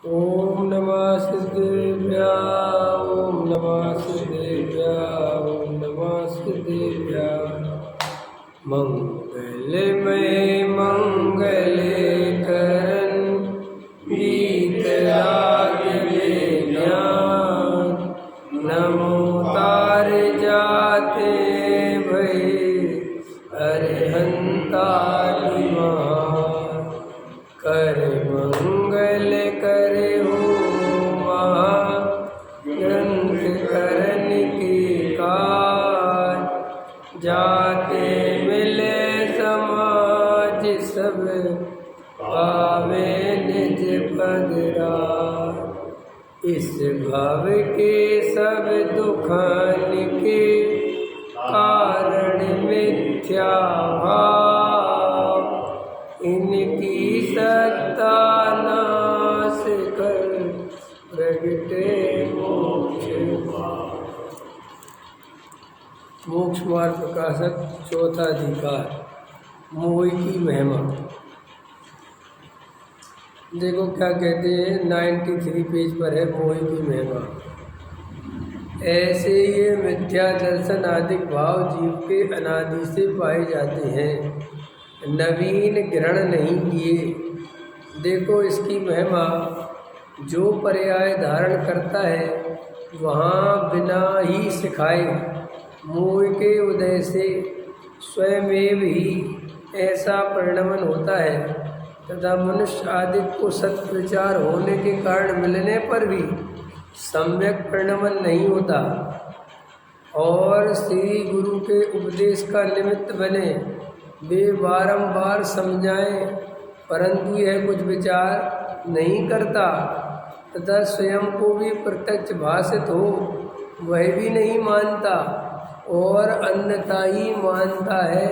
ओम नमः सिद्धेभ्याः। ओम नमः सिद्धेभ्याः। ओम नमः सिद्धेभ्याः। मंगलमय मंगले करन गीतराग में ज्ञान नमो तार जाते भय अरहंतालिमान कर मंगल करे हो ग्रंथ करन के कार जाते मिले समाज सब पावे निज पदरार। इस भव के सब दुखन के कारण मिथ्या भाव इनकी सत्ता नाश कर प्रगटे मोक्ष मोक्ष मार्ग प्रकाशक चौथा अधिकार मोह की महिमा। देखो क्या कहते हैं 93 पेज पर है मोह की महिमा। ऐसे ये मिथ्या दर्शन आदि भाव जीव के अनादि से पाए जाते हैं, नवीन ग्रहण नहीं किए। देखो इसकी महिमा, जो पर्याय धारण करता है वहाँ बिना ही सिखाए मोह के उदय से स्वयं ही ऐसा परिणमन होता है तथा मनुष्य आदि को सत्विचार होने के कारण मिलने पर भी सम्यक परिणमन नहीं होता और श्री गुरु के उपदेश का निमित्त बने वे बारंबार समझाएं परंतु यह कुछ विचार नहीं करता तथा स्वयं को भी प्रत्यक्ष भाषित हो वह भी नहीं मानता और अन्यथा ही मानता है।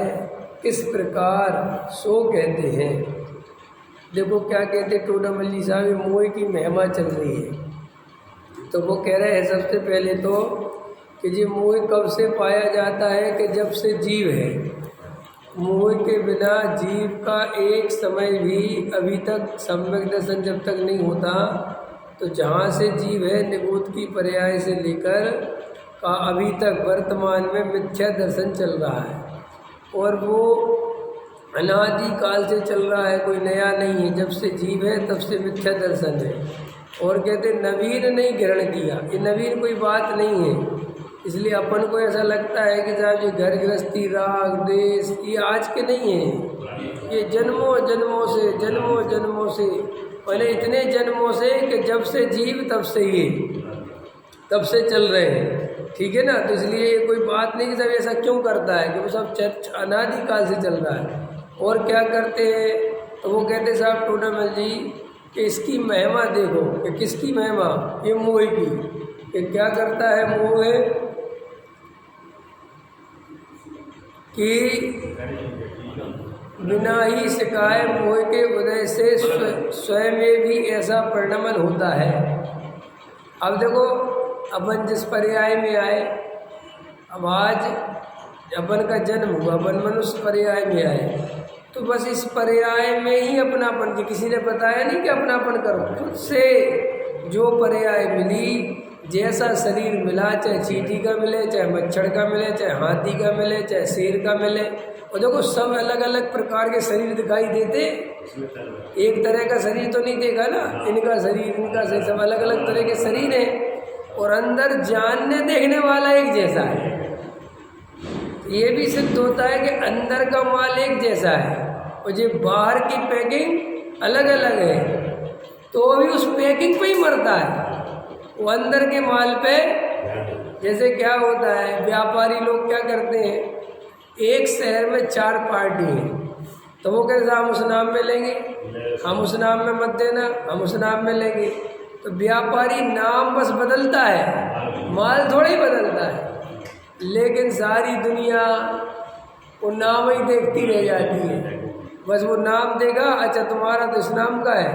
किस प्रकार सो कहते हैं। देखो क्या कहते टोडामल्ली साहब, मोह की महिमा चल रही है तो वो कह रहे हैं सबसे पहले तो कि जी मोह कब से पाया जाता है कि जब से जीव है। मोह के बिना जीव का एक समय भी अभी तक सम्यक दर्शन जब तक नहीं होता तो जहाँ से जीव है निगोद की पर्याय से लेकर का अभी तक वर्तमान में मिथ्या दर्शन चल रहा है और वो अनादि काल से चल रहा है, कोई नया नहीं है। जब से जीव है तब से मिथ्या दर्शन है और कहते नवीन नहीं ग्रहण किया। ये नवीन कोई बात नहीं है, इसलिए अपन को ऐसा लगता है कि साहब ये घर गृहस्थी राग देश ये आज के नहीं है, ये जन्मों जन्मों से पहले इतने जन्मों से कि जब से जीव तब से ये तब से चल रहे हैं, ठीक है ना। तो इसलिए ये कोई बात नहीं कि सब ऐसा क्यों करता है कि वो सब अनादि काल से चल रहा है। और क्या करते हैं तो वो कहते साहब टोडामल जी कि इसकी महिमा देखो कि किसकी महिमा, ये मोह की कि क्या करता है मोह कि बिना ही सिखाए मोह के उदय से स्वयं में भी ऐसा परिणमन होता है। अब देखो अपन जिस पर्याय में आए, अब आज अपन का जन्म हुआ, अपन मनुष्य पर्याय में आए तो बस इस पर्याय में ही अपनापन की किसी ने बताया नहीं कि अपनापन करो, खुद से जो पर्याय मिली, जैसा शरीर मिला, चाहे चींटी का मिले, चाहे मच्छर का मिले, चाहे हाथी का मिले, चाहे शेर का मिले, और देखो सब अलग अलग प्रकार के शरीर दिखाई देते, एक तरह का शरीर तो नहीं देखा ना, इनका शरीर सब अलग अलग तरह के शरीर है और अंदर जानने देखने वाला एक जैसा है। ये भी सिद्ध होता है कि अंदर का माल एक जैसा है और जो बाहर की पैकिंग अलग अलग है तो भी उस पैकिंग पे ही मरता है, वो अंदर के माल पे। जैसे क्या होता है, व्यापारी लोग क्या करते हैं, एक शहर में 4 पार्टी है तो वो कहते हम उस नाम में लेंगे, हम उस नाम में मत देना, हम उस नाम में लेंगे। तो व्यापारी नाम बस बदलता है, माल थोड़ा ही बदलता है, लेकिन सारी दुनिया वो नाम ही देखती रह जाती है। बस वो नाम देगा, अच्छा तुम्हारा तो इस नाम का है,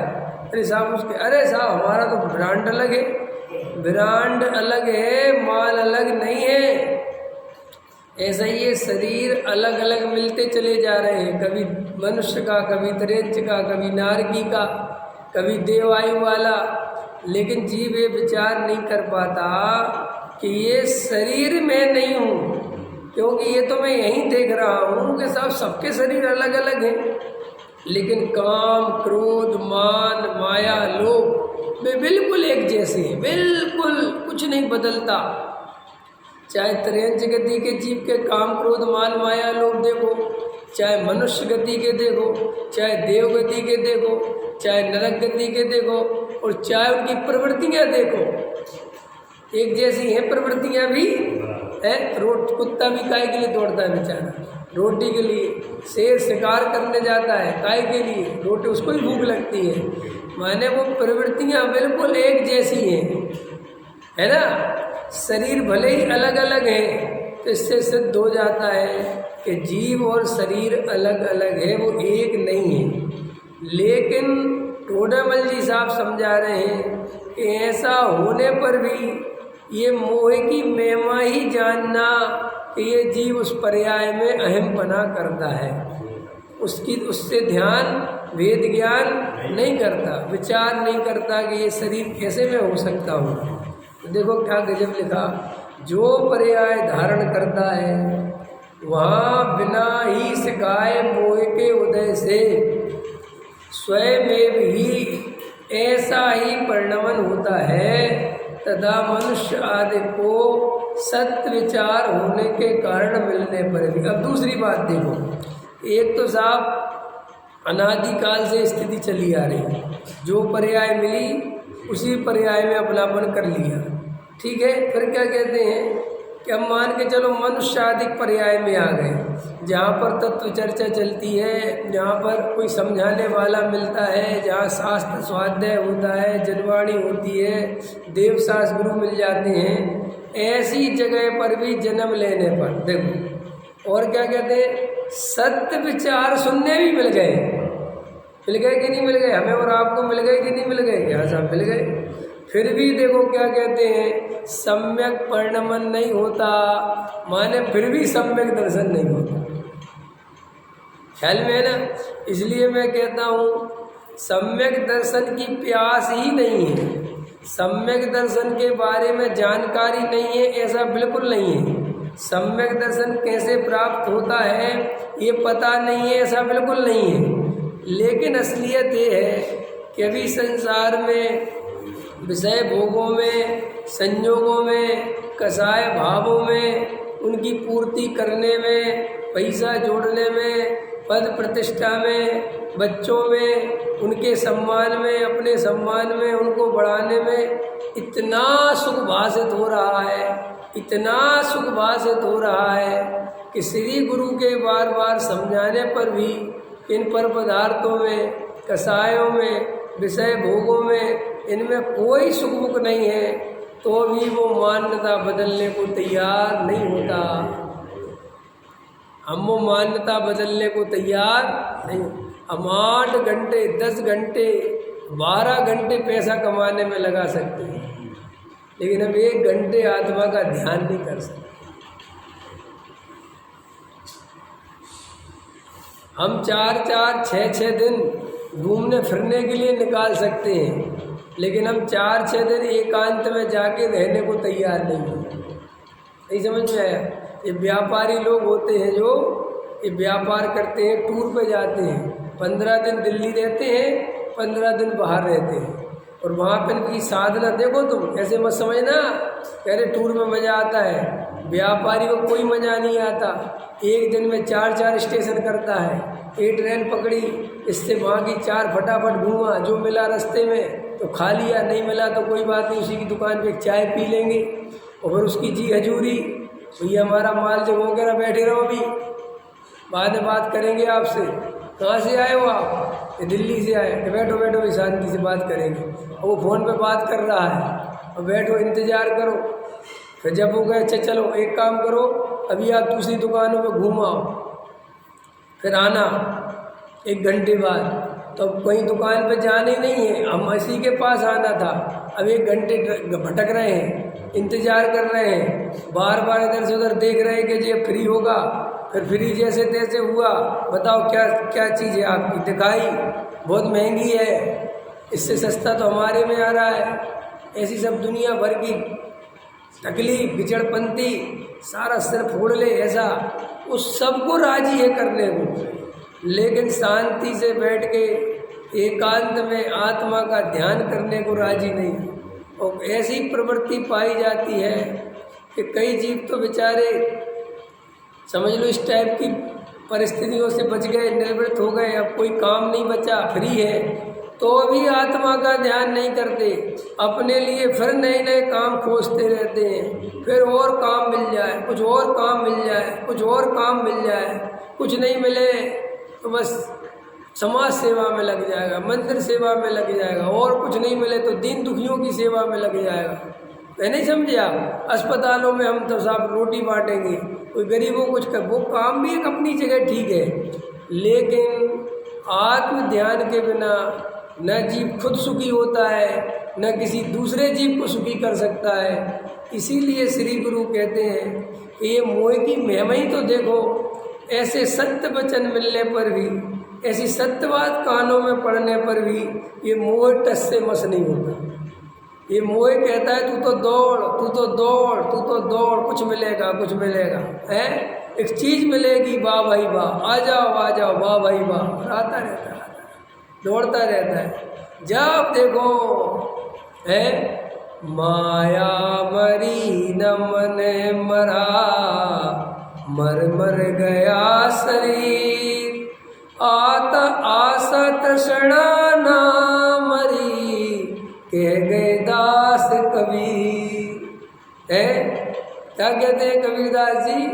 अरे साहब उसके, अरे साहब हमारा तो ब्रांड अलग है, ब्रांड अलग है, माल अलग नहीं है। ऐसा ही ये शरीर अलग अलग मिलते चले जा रहे हैं, कभी मनुष्य का, कभी तरेच का, कभी नारकी का, कभी देवायु वाला, लेकिन जीव ये विचार नहीं कर पाता कि ये शरीर में नहीं हूँ, क्योंकि ये तो मैं यहीं देख रहा हूँ कि सबके शरीर अलग अलग हैं, लेकिन काम, क्रोध, मान, माया, लोभ वे बिल्कुल एक जैसे हैं, बिल्कुल कुछ नहीं बदलता। चाहे त्रयंच गति के जीव के काम, क्रोध, मान, माया, लोभ देखो, चाहे मनुष्य गति के देखो, चाहे देव गति के देखो, चाहे नरक गति के देखो, और चाहे उनकी प्रवृत्तियाँ देखो, एक जैसी हैं प्रवृत्तियाँ भी है। कुत्ता भी काय के लिए दौड़ता है बेचारा, रोटी के लिए। शेर शिकार करने जाता है, काय के लिए, रोटी, उसको ही भूख लगती है। माने वो प्रवृत्तियाँ बिल्कुल एक जैसी हैं, है ना। शरीर भले ही अलग अलग है, तो इससे सिद्ध हो जाता है कि जीव और शरीर अलग अलग है, वो एक नहीं है। लेकिन टोडामल जी साहब समझा रहे हैं कि ऐसा होने पर भी ये मोह की महिमा ही जानना कि ये जीव उस पर्याय में अहम पना करता है, उससे ध्यान, वेद ज्ञान नहीं करता, विचार नहीं करता कि ये शरीर कैसे मैं हो सकता हूँ। तो देखो क्या गजब लिखा, जो पर्याय धारण करता है वहाँ बिना ही सिखाए मोह के उदय से स्वयं ही ऐसा ही परिणमन होता है, तथा मनुष्य आदि को सत्य विचार होने के कारण मिलने पर भी। अब दूसरी बात देखो, एक तो साहब अनादिकाल से स्थिति चली आ रही, जो पर्याय मिली उसी पर्याय में अपनापन कर लिया, ठीक है। फिर क्या कहते हैं कि अब मान के चलो मनुष्य आदि पर्याय में आ गए, जहाँ पर तत्व चर्चा चलती है, जहाँ पर कोई समझाने वाला मिलता है, जहाँ शास्त्र स्वाध्याय होता है, जनवाणी होती है, देव शास्त्र गुरु मिल जाते हैं, ऐसी जगह पर भी जन्म लेने पर देखो, और क्या कहते हैं, सत्य विचार सुनने भी मिल गए कि नहीं मिल गए, हमें और आपको मिल गए कि नहीं मिल गए, यहाँ सब मिल गए। फिर भी देखो क्या कहते हैं, सम्यक परिणमन नहीं होता, माने फिर भी सम्यक दर्शन नहीं होता। ख्याल में है ना। इसलिए मैं कहता हूँ सम्यक दर्शन की प्यास ही नहीं है, सम्यक दर्शन के बारे में जानकारी नहीं है, ऐसा बिल्कुल नहीं है। सम्यक दर्शन कैसे प्राप्त होता है ये पता नहीं है, ऐसा बिल्कुल नहीं है। लेकिन असलियत ये है कि अभी संसार में विषय भोगों में, संयोगों में, कसाय भावों में, उनकी पूर्ति करने में, पैसा जोड़ने में, पद प्रतिष्ठा में, बच्चों में, उनके सम्मान में, अपने सम्मान में, उनको बढ़ाने में इतना सुख भाषित हो रहा है, इतना सुख भाषित हो रहा है कि श्री गुरु के बार बार समझाने पर भी इन पर पदार्थों में, कसायों में, विषय भोगों में, इनमें कोई सुख मुख नहीं है, तो भी वो मान्यता बदलने को तैयार नहीं होता। हम वो मान्यता बदलने को तैयार नहीं। हम 8 घंटे, 10 घंटे, 12 घंटे पैसा कमाने में लगा सकते हैं, लेकिन हम 1 घंटे आत्मा का ध्यान नहीं कर सकते। हम 4-4, 6-6 दिन घूमने फिरने के लिए निकाल सकते हैं, लेकिन हम 4-6 दिन एकांत में जाके रहने को तैयार नहीं हैं। नहीं समझ में आया। ये व्यापारी लोग होते हैं जो ये व्यापार करते हैं, टूर पे जाते हैं, 15 दिन दिल्ली रहते हैं, 15 दिन बाहर रहते हैं, और वहाँ पर इनकी साधना देखो तुम, ऐसे मत समझना कह रहे टूर में मज़ा आता है। व्यापारी को कोई मज़ा नहीं आता, एक दिन में 4-4 स्टेशन करता है। एक ट्रेन पकड़ी, इससे वहाँ की 4 फटाफट घूमा, जो मिला रास्ते में तो खा लिया, नहीं मिला तो कोई बात नहीं, उसी की दुकान पे चाय पी लेंगे, और फिर उसकी जी हजूरी, भैया हमारा माल जब हो गया, बैठे रहो, अभी बाद में बात करेंगे आपसे। कहाँ से आए हो आप? दिल्ली से आए। तो बैठो बैठो भी शांति से बात करेंगे। और वो फ़ोन पे बात कर रहा है, और बैठो इंतज़ार करो। फिर जब हो गए, अच्छा चलो एक काम करो, अभी आप दूसरी दुकानों पे घूमाओ, फिर आना 1 घंटे बाद। तो कहीं दुकान पे जाना ही नहीं है, हम इसी के पास आना था। अब 1 घंटे भटक रहे हैं, इंतज़ार कर रहे हैं, बार बार इधर से उधर देख रहे हैं कि जी फ्री होगा। फिर फ्री जैसे तैसे हुआ, बताओ क्या क्या चीज़ है आपकी, दिखाई बहुत महंगी है, इससे सस्ता तो हमारे में आ रहा है। ऐसी सब दुनिया भर की तकलीफ, बिचड़पंती, सारा सिर फोड़ ले, ऐसा उस सबको राजी है करने को, लेकिन शांति से बैठ के एकांत में आत्मा का ध्यान करने को राजी नहीं। और ऐसी प्रवृत्ति पाई जाती है कि कई जीव तो बेचारे समझ लो इस टाइप की परिस्थितियों से बच गए, निवृत्त हो गए, अब कोई काम नहीं बचा, फ्री है, तो भी आत्मा का ध्यान नहीं करते, अपने लिए फिर नए नए काम खोजते रहते हैं, फिर और काम मिल जाए, कुछ और काम मिल जाए, कुछ और काम मिल जाए, कुछ नहीं मिले तो बस समाज सेवा में लग जाएगा, मंदिर सेवा में लग जाएगा, और कुछ नहीं मिले तो दीन दुखियों की सेवा में लग जाएगा। मैं नहीं समझे आप, अस्पतालों में हम तो साहब रोटी बांटेंगे, कोई गरीबों कुछ कर, वो काम भी एक अपनी जगह ठीक है, लेकिन आत्म ध्यान के बिना न जीव खुद सुखी होता है, न किसी दूसरे जीव को सुखी कर सकता है। इसीलिए श्री गुरु कहते हैं कि ये मोह की महिमा ही तो देखो, ऐसे सत्य वचन मिलने पर भी, ऐसी सत्यवाद कानों में पड़ने पर भी ये मोह टस से मस नहीं होता। ये मोह कहता है तू तो दौड़, तू तो दौड़, तू तो दौड़, कुछ मिलेगा, कुछ मिलेगा, है एक चीज़ मिलेगी, वाह भाई वाह, आ जाओ, वाह भाई वाह, आता रहता है, दौड़ता रहता है। जब देखो है माया मरी न मन मरा, मर मर गया शरीर, आता आशा तृष्णा ना मरी, कह गए दास कबीर। है क्या कहते हैं कबीरदास जी,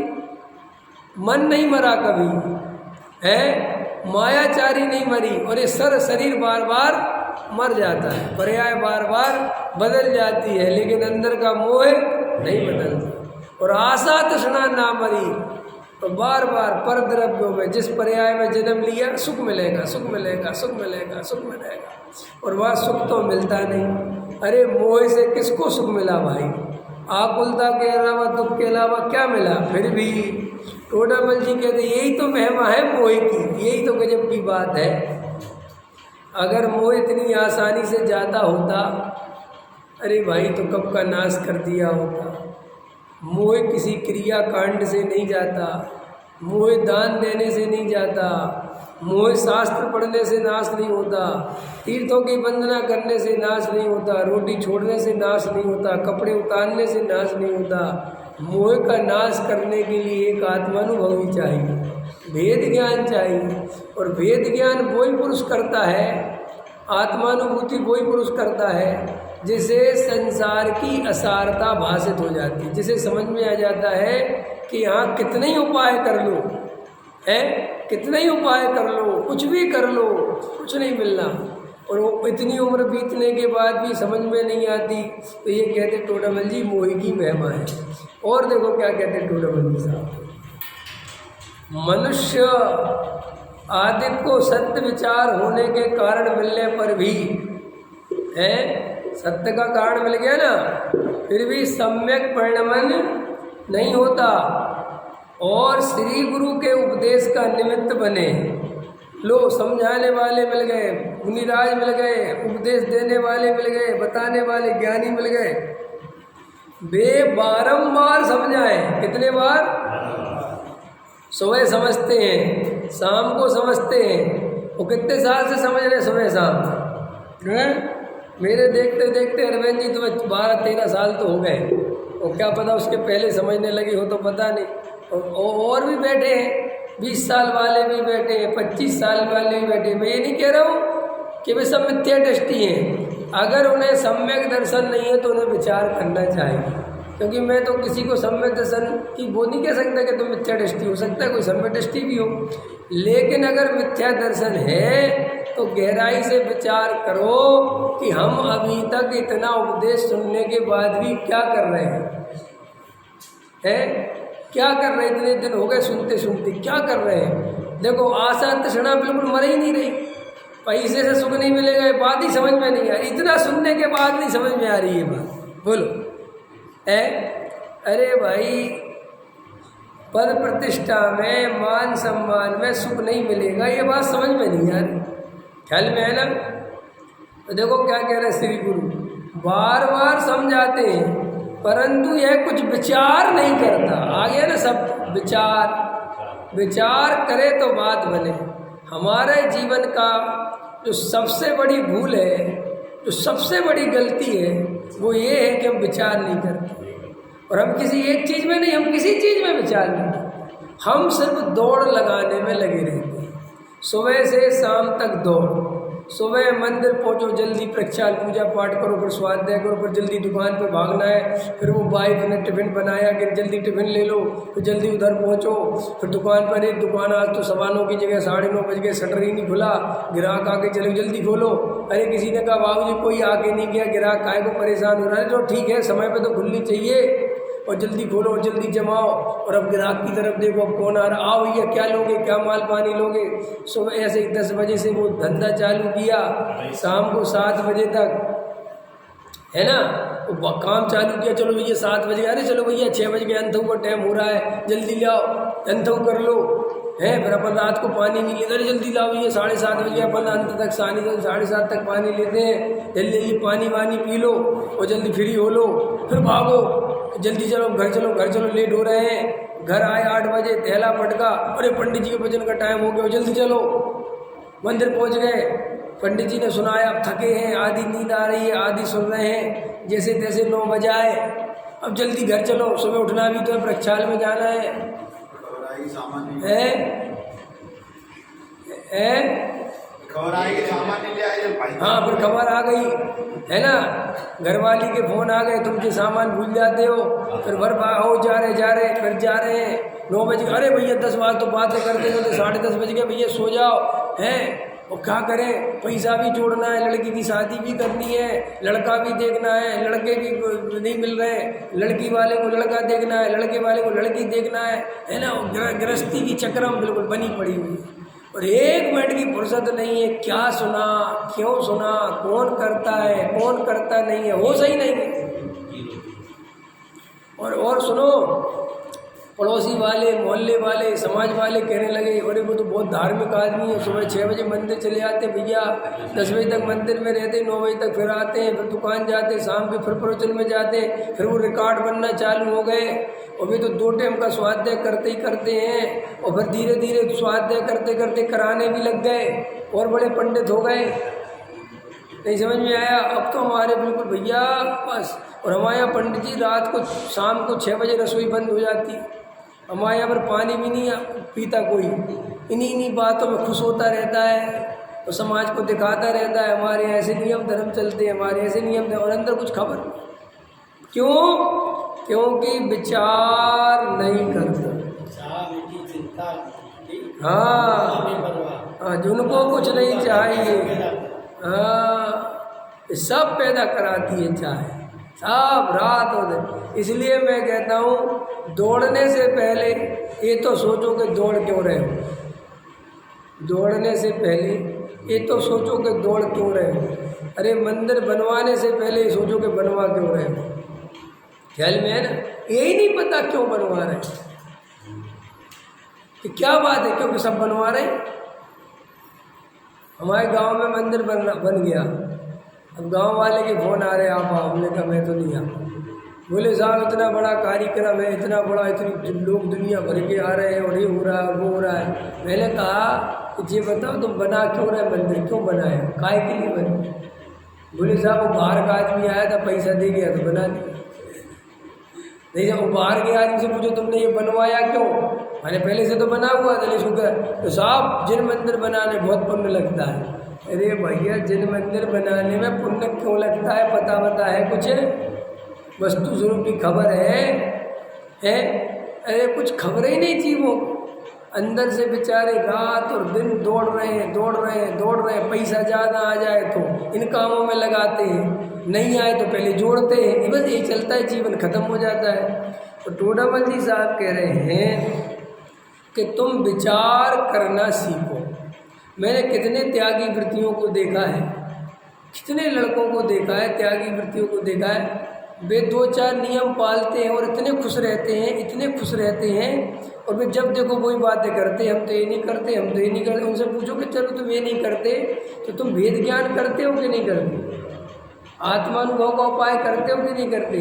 मन नहीं मरा कभी, है मायाचारी नहीं मरी, और ये शरीर बार बार मर जाता है, पर्याय बार बार बदल जाती है, लेकिन अंदर का मोह नहीं बदलता। और आशा तृष्णा ना मरी, तो बार बार पर द्रव्यों में जिस पर्याय में जन्म लिया, सुख मिलेगा, सुख मिलेगा, सुख मिलेगा, सुख मिलेगा, और वह सुख तो मिलता नहीं। अरे मोह से किसको सुख मिला भाई, आकुलता के अलावा, दुख के अलावा क्या मिला? फिर भी टोडामल जी कहते यही तो महिमा है मोह की, यही तो गजब की बात है। अगर मोह इतनी आसानी से जाता होता, अरे भाई तो कब का नाश कर दिया होता। मोह किसी क्रिया कांड से नहीं जाता, मोह दान देने से नहीं जाता, मोह शास्त्र पढ़ने से नाश नहीं होता, तीर्थों की वंदना करने से नाश नहीं होता, रोटी छोड़ने से नाश नहीं होता, कपड़े उतारने से नाश नहीं होता। मोह का नाश करने के लिए एक आत्मानुभवी चाहिए, भेद ज्ञान चाहिए, और भेद ज्ञान वही पुरुष करता है, आत्मानुभूति वही पुरुष करता है जिसे संसार की असारता भाषित हो जाती है, जिसे समझ में आ जाता है कि यहाँ कितने ही उपाय कर लो, है कितने ही उपाय कर लो, कुछ भी कर लो, कुछ नहीं मिलना। और वो इतनी उम्र बीतने के बाद भी समझ में नहीं आती, तो ये कहते टोडामल जी मोह की महिमा है। और देखो क्या कहते टोडामल जी साहब, मनुष्य आदि को सत्य विचार होने के कारण मिलने पर भी, है सत्य का कारण मिल गया ना, फिर भी सम्यक परिणमन नहीं होता, और श्री गुरु के उपदेश का निमित्त बने। लो समझाने वाले मिल गए, मुनिराज मिल गए, उपदेश देने वाले मिल गए, बताने वाले ज्ञानी मिल गए, वे बारंबार समझाएं। कितने बार? सुबह समझते हैं, शाम को समझते हैं। वो कितने साल से समझ रहे सुबह शाम? हैं मेरे देखते देखते अरविंद जी तुम्हें 12-13 साल तो हो गए, और क्या पता उसके पहले समझने लगे हो तो पता नहीं। और भी बैठे हैं, 20 साल वाले भी बैठे हैं, 25 साल वाले भी बैठे हैं। मैं ये नहीं कह रहा हूँ कि वे सब मिथ्या दृष्टि हैं, अगर उन्हें सम्यक दर्शन नहीं है तो उन्हें विचार करना चाहिए, क्योंकि मैं तो किसी को सम्यक दर्शन की वो नहीं कह सकता कि तुम मिथ्या दृष्टि, हो सकता है कोई सम्यक दृष्टि भी हो, लेकिन अगर मिथ्या दर्शन है तो गहराई से विचार करो कि हम अभी तक इतना उपदेश सुनने के बाद भी क्या कर रहे हैं, क्या कर रहे हैं? इतने दिन हो गए सुनते सुनते, क्या कर रहे हैं? देखो आशा तृष्णा बिल्कुल मर ही नहीं रही, पैसे से सुख नहीं मिलेगा, ये बात ही समझ में नहीं आ रही, इतना सुनने के बाद नहीं समझ में आ रही है बात। बोलो अरे भाई पद प्रतिष्ठा में, मान सम्मान में सुख नहीं मिलेगा, ये बात समझ में नहीं आ रही, ख्याल में है ना? तो देखो क्या कह रहे श्री गुरु, बार बार समझाते हैं परंतु यह कुछ विचार नहीं करता। आ गया ना सब, विचार करे तो बात बने। हमारे जीवन का जो सबसे बड़ी भूल है, जो सबसे बड़ी गलती है, वो ये है कि हम विचार नहीं करते। और हम किसी एक चीज़ में नहीं, हम किसी चीज़ में विचार नहीं करते, हम सिर्फ दौड़ लगाने में लगे रहते हैं। सुबह से शाम तक दौड़, सुबह मंदिर पहुंचो, जल्दी प्रक्षाल पूजा पाठ करो, फिर स्वाध्याय करो, फिर जल्दी दुकान पे भागना है, फिर वो वाइफ ने टिफ़िन बनाया कि जल्दी टिफ़िन ले लो, फिर जल्दी उधर पहुंचो, फिर दुकान पर एक दुकान, आज तो 9:15 की जगह 9:30 बज गए, शटर ही नहीं खुला, ग्राहक आके चलो जल्दी खोलो। अरे किसी ने कहा बाबूजी कोई आके नहीं गया, ग्राहक काहे को परेशान हो रहा है, जो ठीक है समय पर तो खुलनी चाहिए, और जल्दी खोलो और जल्दी जमाओ। और अब ग्राहक की तरफ देखो, अब कौन आ रहा, आओ भैया क्या लोगे, क्या माल पानी लोगे। सुबह ऐसे 10 बजे से वो धंधा चालू किया, शाम को 7 बजे तक, है ना, वो काम चालू किया। चलो भैया 7 बजे, अरे चलो भैया 6 बज के अंधऊ का टाइम हो रहा है, जल्दी लाओ, अंधऊ कर लो, है। फिर अपन रात को पानी नहीं लेते, अरे जल्दी लाओ भैया 7:30 बजे, अपन अंत तक 7:30 तक पानी लेते हैं, जल्दी जल्दी पानी वानी पी लो और जल्दी फ्री हो लो, फिर भागो, जल्दी चलो घर चलो, लेट हो रहे हैं। घर आए 8 बजे, थैला पटका, अरे पंडित जी के भजन का टाइम हो गया, जल्दी चलो। मंदिर पहुंच गए, पंडित जी ने सुनाया, अब थके हैं, आधी नींद आ रही है, आधी सुन रहे हैं, जैसे तैसे 9 बजाए, अब जल्दी घर चलो, सुबह उठना भी तो है, प्रक्षाल में जाना है। खबर आई कि सामान नहीं ले आए भाई। हाँ, फिर खबर आ गई, है ना, घरवाली के फ़ोन आ गए, तुम के सामान भूल जाते हो, फिर भर हो जा रहे, फिर जा रहे हैं 9 बजे, अरे भैया 10 बार तो बातें करते हो, 10:30 बज गए, भैया सो जाओ, हैं। और क्या करें, पैसा भी जोड़ना है, लड़की की शादी भी करनी है, लड़का भी देखना है, लड़के भी नहीं मिल रहे, लड़की वाले को लड़का देखना है, लड़के वाले को लड़की देखना है ना। गृहस्थी की चक्रम बिल्कुल बनी पड़ी हुई है, और 1 मिनट की फुर्सत नहीं है। क्या सुना, क्यों सुना, कौन करता है, कौन करता नहीं है, हो सही नहीं है। और सुनो, पड़ोसी वाले, मोहल्ले वाले, समाज वाले कहने लगे, अरे वो तो बहुत धार्मिक आदमी है, सुबह 6 बजे मंदिर चले आते भैया, 10 बजे तक मंदिर में रहते, 9 बजे तक फिर आते हैं, फिर दुकान जाते, शाम के फिर प्रवचन में जाते, फिर वो रिकॉर्ड बनना चालू हो गए, और वे तो 2 टाइम का स्वाध्याय करते ही करते हैं, और फिर धीरे धीरे स्वाध्याय करते करते कराने भी लग गए, और बड़े पंडित हो गए। नहीं समझ में आया, अब तो हमारे बिल्कुल भैया बस। और हमारे यहाँ पंडित जी रात को शाम को 6 बजे रसोई बंद हो जाती, हमारे यहाँ पर पानी भी नहीं पीता कोई, इन्हीं बातों में खुश होता रहता है और समाज को दिखाता रहता है, हमारे ऐसे नियम धर्म चलते हैं, हमारे ऐसे नियम और अंदर कुछ खबर। क्यों? क्योंकि विचार नहीं करते। हाँ, जिनको कुछ नहीं चाहिए, हाँ, सब पैदा कराती है चाहे, सब रात और दिन। इसलिए मैं कहता हूँ, दौड़ने से पहले ये तो सोचो कि दौड़ क्यों रहे हो। दौड़ने से पहले ये तो सोचो कि दौड़ क्यों रहे हो। अरे मंदिर बनवाने से पहले ये सोचो कि बनवा क्यों रहे हो। ख्याल में है ना, यही नहीं पता क्यों बनवा रहे कि क्या बात है, क्योंकि सब बनवा रहे। हमारे गांव में मंदिर बन गया, अब गांव वाले के फ़ोन आ रहे, आप आओ। हमने कहा मैं तो नहीं आऊँ। बोले साहब इतना बड़ा कार्यक्रम है, इतना बड़ा, इतनी लोग दुनिया भर के आ रहे हैं, और ये हो रहा है, वो हो रहा है। मैंने कहा कि ये बताओ तुम बना क्यों रहे मंदिर, क्यों बनाया, काय के लिए बने? बोले साहब वो बाहर का आदमी आया था, पैसा दे गया तो बना दिया। नहीं, जब वो बाहर के आदमी से पूछो तुमने ये बनवाया क्यों, मैंने पहले से तो बना हुआ था। शुक्र तो साहब जिन मंदिर बनाने बहुत पुण्य लगता है। अरे भैया जिन मंदिर बनाने में पुण्य क्यों लगता है पता है कुछ? वस्तु स्वरूप की खबर है? अरे कुछ खबर ही नहीं थी। वो अंदर से बेचारे रात और दिन दौड़ रहे हैं। पैसा ज़्यादा आ जाए तो इन कामों में लगाते हैं, नहीं आए तो पहले जोड़ते हैं। बस यही चलता है, जीवन खत्म हो जाता है। तो टोडामल जी साहब कह रहे हैं कि तुम विचार करना सीखो। मैंने कितने त्यागी वृत्तियों को देखा है, कितने लड़कों को देखा है, त्यागी वृत्तियों को देखा है। वे 2-4 नियम पालते हैं और इतने खुश रहते हैं और फिर जब देखो वही बातें करते, हम तो ये नहीं करते, हम तो ये नहीं करते। उनसे पूछो कि चलो तुम ये नहीं करते तो तुम वेद ज्ञान करते हो कि नहीं करते, आत्मानुभव का उपाय करते हो कि नहीं करते।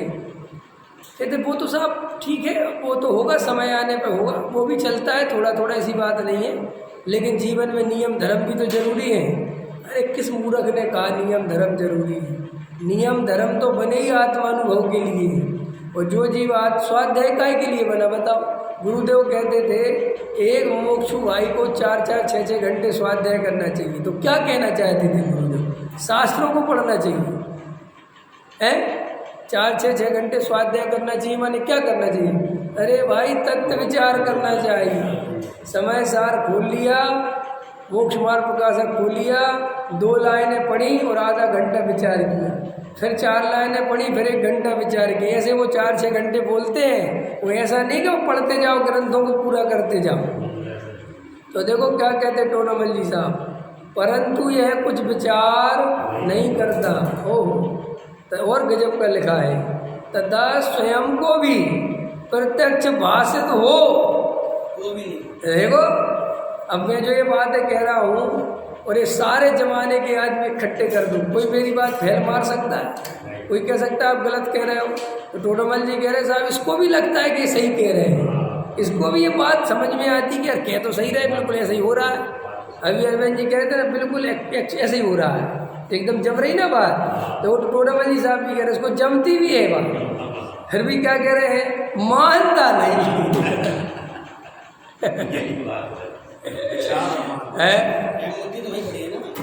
कहते वो तो साहब ठीक है, वो तो होगा, समय आने पर होगा, वो भी चलता है थोड़ा थोड़ा, ऐसी बात नहीं है, लेकिन जीवन में नियम धर्म भी तो जरूरी है। अरे किस मूर्ख ने कहा नियम धर्म जरूरी है? नियम धर्म तो बने ही आत्मानुभव के लिए, और जो जीव स्वाध्याय काय के लिए बना बताओ। गुरुदेव कहते थे एक मुमुक्षु भाई को 4-4, 6-6 घंटे स्वाध्याय करना चाहिए। तो क्या कहना चाहते थे गुरुदेव? शास्त्रों को पढ़ना चाहिए है, 4-6 घंटे स्वाध्याय करना चाहिए, माने क्या करना चाहिए? अरे भाई तत्व विचार करना चाहिए। समय सार खोल लिया, मोक्ष मार्ग प्रकाशक खोल लिया, 2 लाइनें पढ़ी और आधा घंटा विचार किया, फिर 4 लाइनें पढ़ी, फिर 1 घंटा विचार किया। ऐसे वो 4-6 घंटे बोलते हैं, वो ऐसा नहीं कि वो पढ़ते जाओ, ग्रंथों को पूरा करते जाओ। तो देखो क्या कहते टोनामल जी साहब, परंतु यह कुछ विचार नहीं करता। और गजब का लिखा है, तथा स्वयं को भी प्रत्यक्ष भाषित हो वो भी नहीं। देखो अब मैं जो ये बातें कह रहा हूँ और ये सारे जमाने के आदमी इकट्ठे कर दूँ, कोई मेरी बात फैल मार सकता है? कोई कह सकता है आप गलत कह रहे हो? तो टोडरमल जी कह रहे साहब इसको भी लगता है कि सही कह रहे हैं, इसको भी ये बात समझ में आती कि यार कह तो सही रहे, बिल्कुल ऐसा ही हो रहा है। अभी अरविंद जी कह रहे थे ना बिल्कुल ऐसे ही हो रहा है, एकदम जम रही ना बात। तो वो टोडरमल जी साहब भी कह रहे उसको जमती भी है बात, फिर भी क्या कह रहे हैं, मानता नहीं है।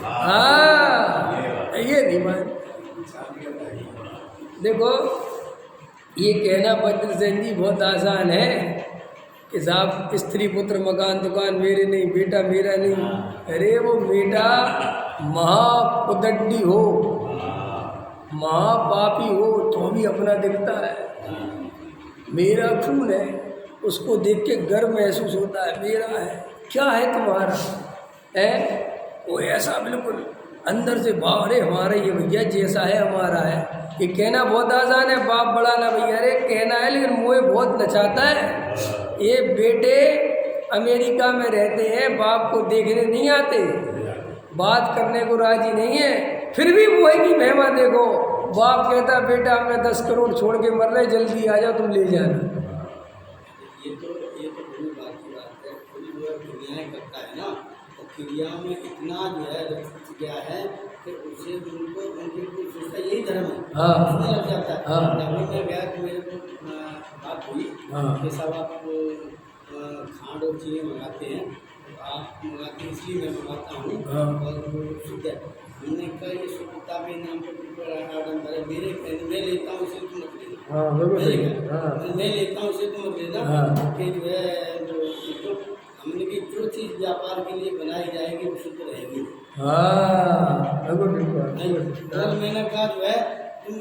हाँ ये नहीं मान। देखो ये कहना भद्रसेन जी बहुत आसान है कि साहब स्त्री पुत्र मकान दुकान मेरे नहीं, बेटा मेरा नहीं। अरे वो बेटा महापुदड्डी हो, महापापी हो तो भी अपना दिखता है, मेरा खून है, उसको देख के गर्व महसूस होता है, मेरा है। क्या है तुम्हारा है? वो ऐसा बिल्कुल अंदर से भाव, अरे हमारा ये भैया जैसा है हमारा है। ये कहना बहुत आसान है, बाप बड़ा ना भैया, अरे कहना है लेकिन मुँह बहुत नचाता है। ये बेटे अमेरिका में रहते हैं, बाप को देखने नहीं आते, बात करने को राजी नहीं है, फिर भी वो है कि महिमा देखो। बाप कहता बेटा हमें 10 करोड़ छोड़ के मर रहे, जल्दी आ जाओ तुम ले जाना। ये तो बड़ी बात की बात है, कोई जो क्रियाएं करता है ना, तो क्रिया में इतना जो है रच गया है कि उससे उनको उनकी सोचता यही धर्म है, उसमें लग जाता है। जब मैं गया तो मेरे को बात हुई कि साहब आप खांड और चीनी मंगाते हैं, तो आप मंगाते हैं इसलिए मैं मंगाता हूँ और वो शुद्ध है। मैंने कहा ये शुद्धता के नाम पर आडम्बर, मैं लेता हूँ इसे तुम मत लेना, मैं लेता हूँ इसे तुम मत लेना, कि जो है तो हमने की जो चीज़ व्यापार के लिए बनाई जाएगी वो शुद्ध रहेगी। और मैंने कहा जो है तुम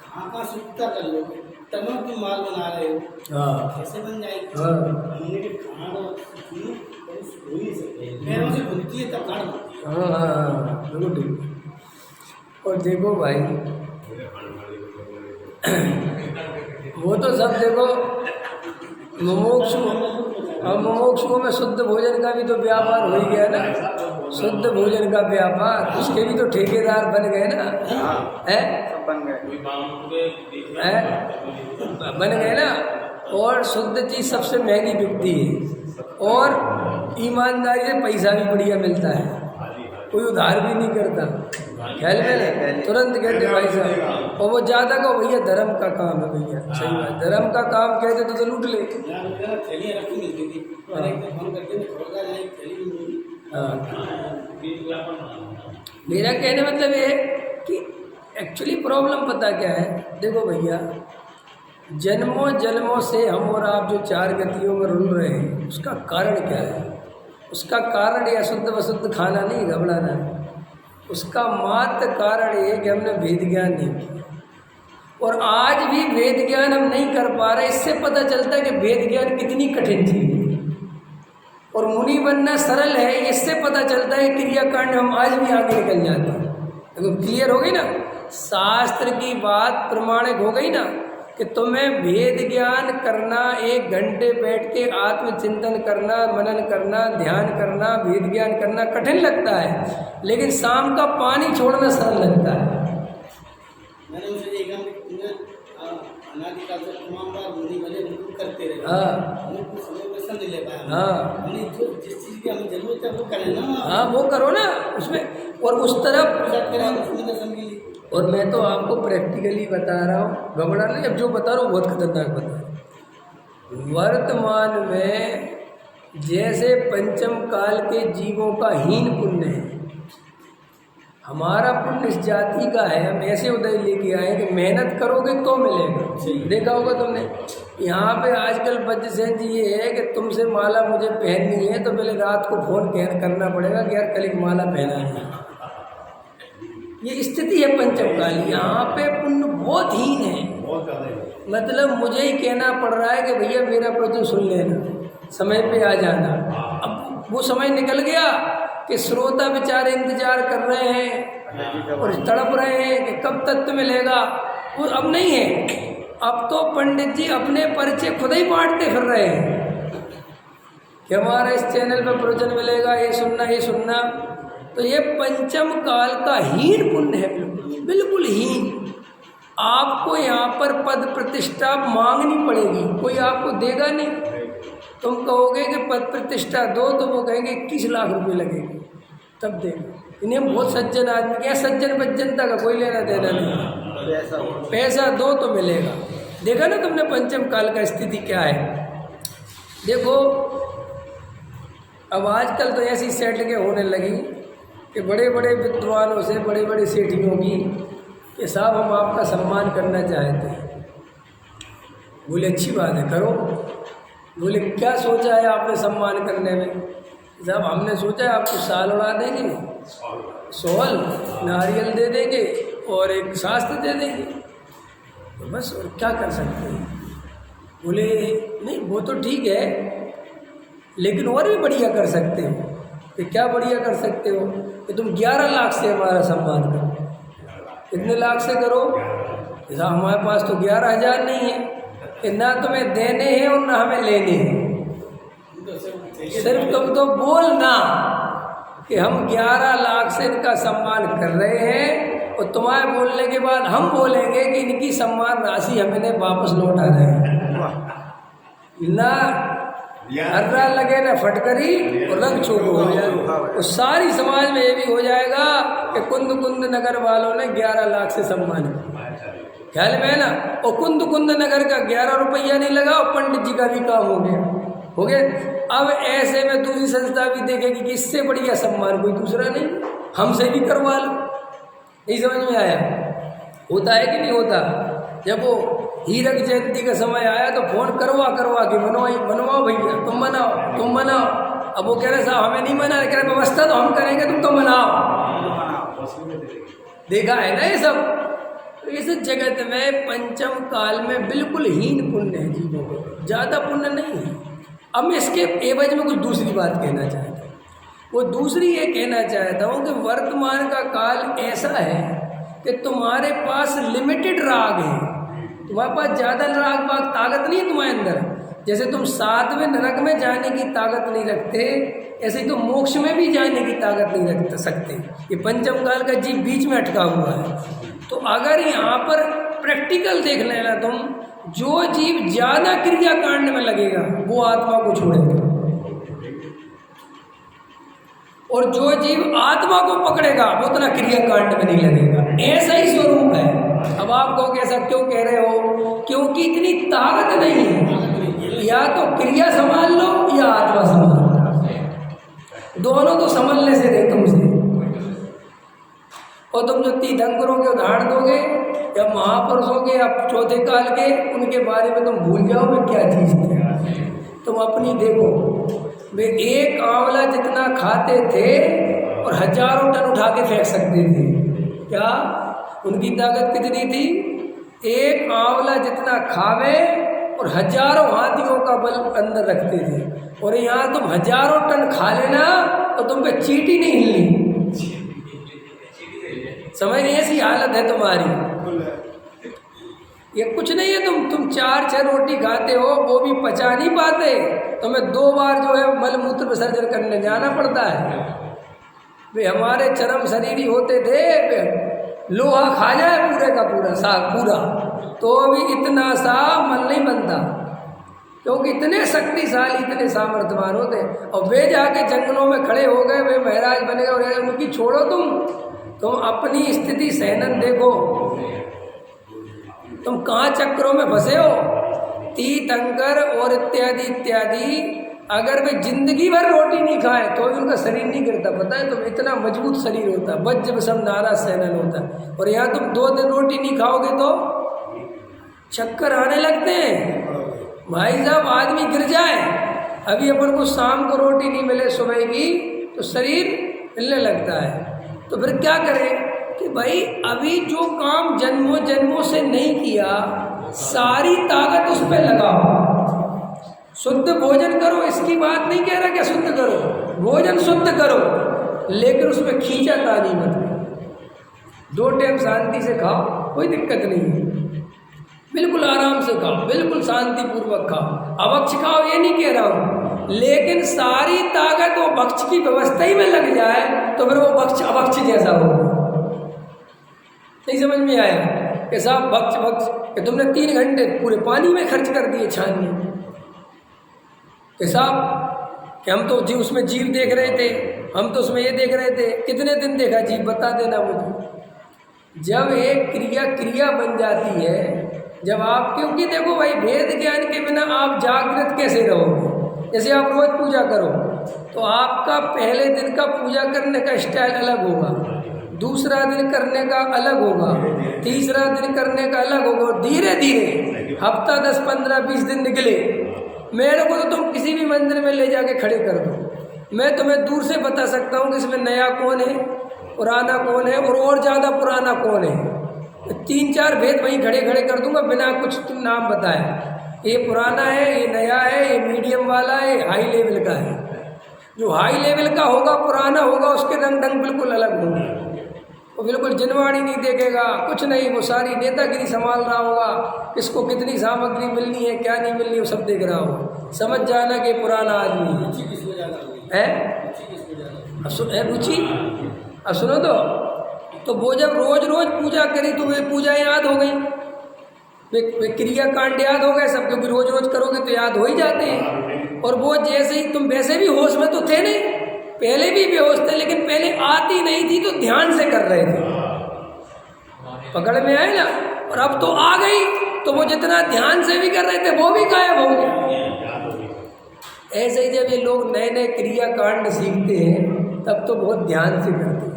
कहाँ शुद्धता कर लोगे, तब तुम माल बना रहे हो, कैसे बन जाएगी? हमने के खाना हो ही नहीं सकते, पैरों से खुलती है तब खाना बनती है। बिल्कुल ठीक। और देखो भाई वो तो सब देखो मुमुक्षुओं में शुद्ध भोजन का भी तो व्यापार हो ही गया ना, शुद्ध भोजन का व्यापार, उसके भी तो ठेकेदार बन गए ना, बन गए ना। और शुद्ध चीज़ सबसे महंगी बिकती है, और ईमानदारी से पैसा भी बढ़िया मिलता है, कोई उधार भी नहीं करता, ख्याल में तुरंत कहते भाई साहब। और वो ज़्यादा को भैया धर्म का काम है भैया, सही बात, धर्म का काम कहते तो लूट ले। मेरा कहने मतलब ये है कि एक्चुअली प्रॉब्लम पता क्या है, देखो भैया जन्मों जन्मों से हम और आप जो 4 गतियों में रुल रहे हैं, उसका कारण क्या है? उसका कारण ये अशुद्ध वशुद्ध खाना नहीं, घबराना नहीं, उसका मात्र कारण ये कि हमने वेद ज्ञान नहीं किया, और आज भी वेद ज्ञान हम नहीं कर पा रहे। इससे पता चलता है कि वेद ज्ञान कितनी कठिन चीज़ है, और मुनि बनना सरल है, इससे पता चलता है क्रियाकांड हम आज भी आगे निकल जाते हैं। देखो क्लियर हो गई ना, शास्त्र की बात प्रमाणिक हो गई ना, कि तुम्हें भेद ज्ञान करना, 1 घंटे बैठ के आत्मचिंतन करना, मनन करना, ध्यान करना, भेद ज्ञान करना कठिन लगता है, लेकिन शाम का पानी छोड़ना सरल लगता है। मैंने उनसे देखा अनादिकाल से तमाम बार मुनि बने बिल्कुल करते रहे। हाँ हमें कुछ समय पैसा नहीं ले पाया। हाँ हमने जो जिस चीज़ की हमें जरूरत है वो करें ना। हाँ वो करो ना उसमें, और उस तरफ उसमें दर्शन के लिए। और मैं तो आपको प्रैक्टिकली बता रहा हूँ, घबरा नहीं, अब जो बता रहा हूँ बहुत खतरनाक बता रहा हूँ। वर्तमान में जैसे पंचम काल के जीवों का हीन पुण्य है, हमारा पुण्य इस जाति का है, हम ऐसे उदय लेके आए कि मेहनत करोगे तो मिलेगा। देखा होगा तुमने, यहाँ पे आजकल बदसें जी ये है कि तुमसे माला मुझे पहननी है तो पहले रात को फोन करना पड़ेगा कि यार कल एक माला पहना है। ये स्थिति है पंचम काल। यहाँ पे पुण्य बहुत हीन है, बहुत ज़्यादा है। मतलब मुझे ही कहना पड़ रहा है कि भैया मेरा प्रवचन सुन लेना, समय पे आ जाना। अब वो समय निकल गया कि श्रोता बेचारे इंतजार कर रहे हैं और तड़प रहे हैं कि कब तत्व मिलेगा, वो अब नहीं है। अब तो पंडित जी अपने परिचय खुद ही बांटते फिर रहे हैं कि हमारा इस चैनल पर प्रवचन मिलेगा, ये सुनना ये सुनना। तो ये पंचम काल का हीन पुण्य है, बिल्कुल बिल्कुल हीन। आपको यहाँ पर पद प्रतिष्ठा मांगनी पड़ेगी, कोई आपको देगा नहीं। तुम कहोगे कि पद प्रतिष्ठा दो तो वो कहेंगे 21 लाख रुपए लगेंगे, तब देंगे। इन्हें बहुत सज्जन आदमी, क्या सज्जन बज्जनता का कोई लेना देना नहीं, पैसा दो तो मिलेगा। देखा ना तुमने पंचम काल का स्थिति क्या है। देखो अब आजकल तो ऐसी सेटिंगें होने लगी कि बड़े बड़े विद्वानों से, बड़े बड़े सेठियों की कि साहब हम आपका सम्मान करना चाहते हैं। बोले अच्छी बात है करो। बोले क्या सोचा है आपने सम्मान करने में? साहब हमने सोचा है आपको साल उड़ा देंगे, सोल नारियल दे देंगे और एक शास्त्र दे देंगे, तो बस और क्या कर सकते हैं। बोले नहीं वो तो ठीक है, लेकिन और भी बढ़िया कर सकते हो। कि क्या बढ़िया कर सकते हो? कि तुम 11 लाख से हमारा सम्मान करो। कितने लाख से करो? साहब हमारे पास तो 11,000 नहीं है कि ना तुम्हें देने हैं और ना हमें लेने हैं। सिर्फ तुम तो बोलना कि हम 11 लाख से इनका सम्मान कर रहे हैं, और तुम्हारे बोलने के बाद हम बोलेंगे कि इनकी सम्मान राशि हम इन्हें वापस लौटा रहे हैं। ना हर्रा लगे ना फटकरी और रंग चूको हो जाए। और सारी समाज में ये भी हो जाएगा कि कुंद कुंद नगर वालों ने 11 लाख से सम्मान किया। ख्याल में है ना। और कुंद कुंद नगर का 11 रुपया नहीं लगा और पंडित जी का भी काम हो गया। अब ऐसे में दूसरी संस्था भी देखेगी कि इससे बढ़िया सम्मान कोई दूसरा नहीं, हमसे भी करवा लो। नहीं समझ में आया? होता है कि नहीं होता? जब वो हीरक जयंती का समय आया तो फोन करवा के मनवाओ भैया, तुम मनाओ। अब वो कह रहे साहब हमें नहीं मना, कह रहे व्यवस्था तो हम करेंगे, तुम तो मनाओ। देखा है ना ये सब। इस जगत में पंचम काल में बिल्कुल हीन पुण्य है जीवों को, ज़्यादा पुण्य नहीं है। अब मैं इसके एवज में कुछ दूसरी बात कहना चाहता हूँ। वो दूसरी ये कहना चाहता हूँ कि वर्तमान का काल ऐसा है कि तुम्हारे पास लिमिटेड राग है, तुम्हारे पास ज़्यादा राग बाग ताकत नहीं है तुम्हारे अंदर। जैसे तुम 7वें नरक में जाने की ताकत नहीं रखते, ऐसे ही तुम मोक्ष में भी जाने की ताकत नहीं रख सकते। ये पंचम काल का जीव बीच में अटका हुआ है। तो अगर यहाँ पर प्रैक्टिकल देख लेना तुम, जो जीव ज़्यादा क्रिया कांड में लगेगा वो आत्मा को छोड़ेगा, और जो जीव आत्मा को पकड़ेगा वो उतना क्रिया कांड में नहीं लगेगा। ऐसा ही स्वरूप है। अब आप कहोगे ऐसा क्यों कह रहे हो? क्योंकि इतनी ताकत नहीं है। या तो क्रिया संभाल लो या आत्मा संभाल लो, दोनों तो संभलने से रहे तुमसे। और तुम जो तीर्थंकरों के उदाहरण दोगे या महापुरुषों के या चौथे काल के, उनके बारे में तुम भूल जाओगे क्या चीज़ थे। तुम अपनी देखो, वे एक आंवला जितना खाते थे और हजारों टन उठा के फेंक सकते थे। क्या उनकी ताकत कितनी थी? एक आंवला जितना खावे और हजारों हाथियों का बल अंदर रखते थे। और यहाँ तुम हजारों टन खा लेना तो तुम पे चींटी नहीं हिलनी। समझ नहीं, ऐसी हालत है तुम्हारी। ये कुछ नहीं है। तुम 4-6 रोटी खाते हो, वो भी पचा नहीं पाते, तुम्हें 2 बार जो है मलमूत्र विसर्जन करने जाना पड़ता है। वे हमारे चरम शरीरी होते थे, लोहा खा जाए पूरे का पूरा साग पूरा, तो भी इतना सा मल नहीं बनता, क्योंकि इतने शक्तिशाली, इतने सामर्थ्यवान होते हैं। और वे जाके जंगलों में खड़े हो गए, वे महाराज बन गए, और उनकी छोड़ो तुम अपनी स्थिति सहनन देखो, तुम कहाँ चक्रों में फंसे हो। तीर्थंकर और इत्यादि इत्यादि, अगर वे जिंदगी भर रोटी नहीं खाए तो भी उनका शरीर नहीं गिरता, पता है? तो इतना मजबूत शरीर होता है, वज्र सब नारा सहनन होता है। और यहाँ तुम 2 दिन रोटी नहीं खाओगे तो चक्कर आने लगते हैं भाई साहब, आदमी गिर जाए। अभी अपन को शाम को रोटी नहीं मिले सुबह की तो शरीर हिलने लगता है। तो फिर क्या करें कि भाई अभी जो काम जन्मों जन्मों से नहीं किया, सारी ताकत उस पर लगाओ। शुद्ध भोजन करो, इसकी बात नहीं कह रहा कि शुद्ध करो, भोजन शुद्ध करो, लेकिन उसमें खींचातानी मत करो। 2 टाइम शांति से खाओ, कोई दिक्कत नहीं है, बिल्कुल आराम से खाओ, बिल्कुल शांतिपूर्वक खाओ। अभक्ष खाओ ये नहीं कह रहा हूँ, लेकिन सारी ताकत वो भक्ष की व्यवस्था ही में लग जाए तो फिर वो भक्ष अभक्ष जैसा होगा। नहीं समझ में आया कि साहब भक्ष कि तुमने 3 घंटे पूरे पानी में खर्च कर दिए छानने कि साहब कि हम तो जी उसमें जीव देख रहे थे, हम तो उसमें ये देख रहे थे। कितने दिन देखा जीव, बता देना मुझे। जब एक क्रिया बन जाती है, जब आप, क्योंकि देखो भाई भेद ज्ञान के बिना आप जागृत कैसे रहोगे। जैसे आप रोज पूजा करो तो आपका पहले दिन का पूजा करने का स्टाइल अलग होगा, दूसरा दिन करने का अलग होगा, तीसरा दिन करने का अलग होगा। धीरे धीरे हफ्ता 10, 15, 20 दिन निकले, मेरे को तो तुम किसी भी मंदिर में ले जाके खड़े कर दो, मैं तुम्हें दूर से बता सकता हूँ कि इसमें नया कौन है, पुराना कौन है, और ज़्यादा पुराना कौन है। 3-4 भेद वहीं खड़े खड़े कर दूंगा बिना कुछ तुम नाम बताए, ये पुराना है, ये नया है, ये मीडियम वाला है, हाई लेवल का है। जो हाई लेवल का होगा, पुराना होगा, उसके रंग ढंग बिल्कुल अलग होंगे, वो बिल्कुल जिनवाणी नहीं देखेगा, कुछ नहीं, वो सारी नेतागिरी संभाल रहा होगा, किसको कितनी सामग्री मिलनी है, क्या नहीं मिलनी है, वो सब देख रहा होगा। समझ जाना कि पुराना आदमी है। रुचि अब सुनो तो वो जब रोज रोज पूजा करी तो वे पूजा याद हो गई, वे क्रिया कांड याद हो गए सब, क्योंकि रोज रोज करोगे तो याद हो ही जाते हैं। और वो जैसे ही तुम वैसे भी होश में तो थे नहीं, पहले भी बेहोश थे, लेकिन पहले आती नहीं थी तो ध्यान से कर रहे थे, पकड़ में आए ना। और अब तो आ गई तो वो जितना ध्यान से भी कर रहे थे वो भी गायब हो गए। ऐसे ही जब ये लोग नए नए क्रिया कांड सीखते हैं तब तो बहुत ध्यान से करते हैं,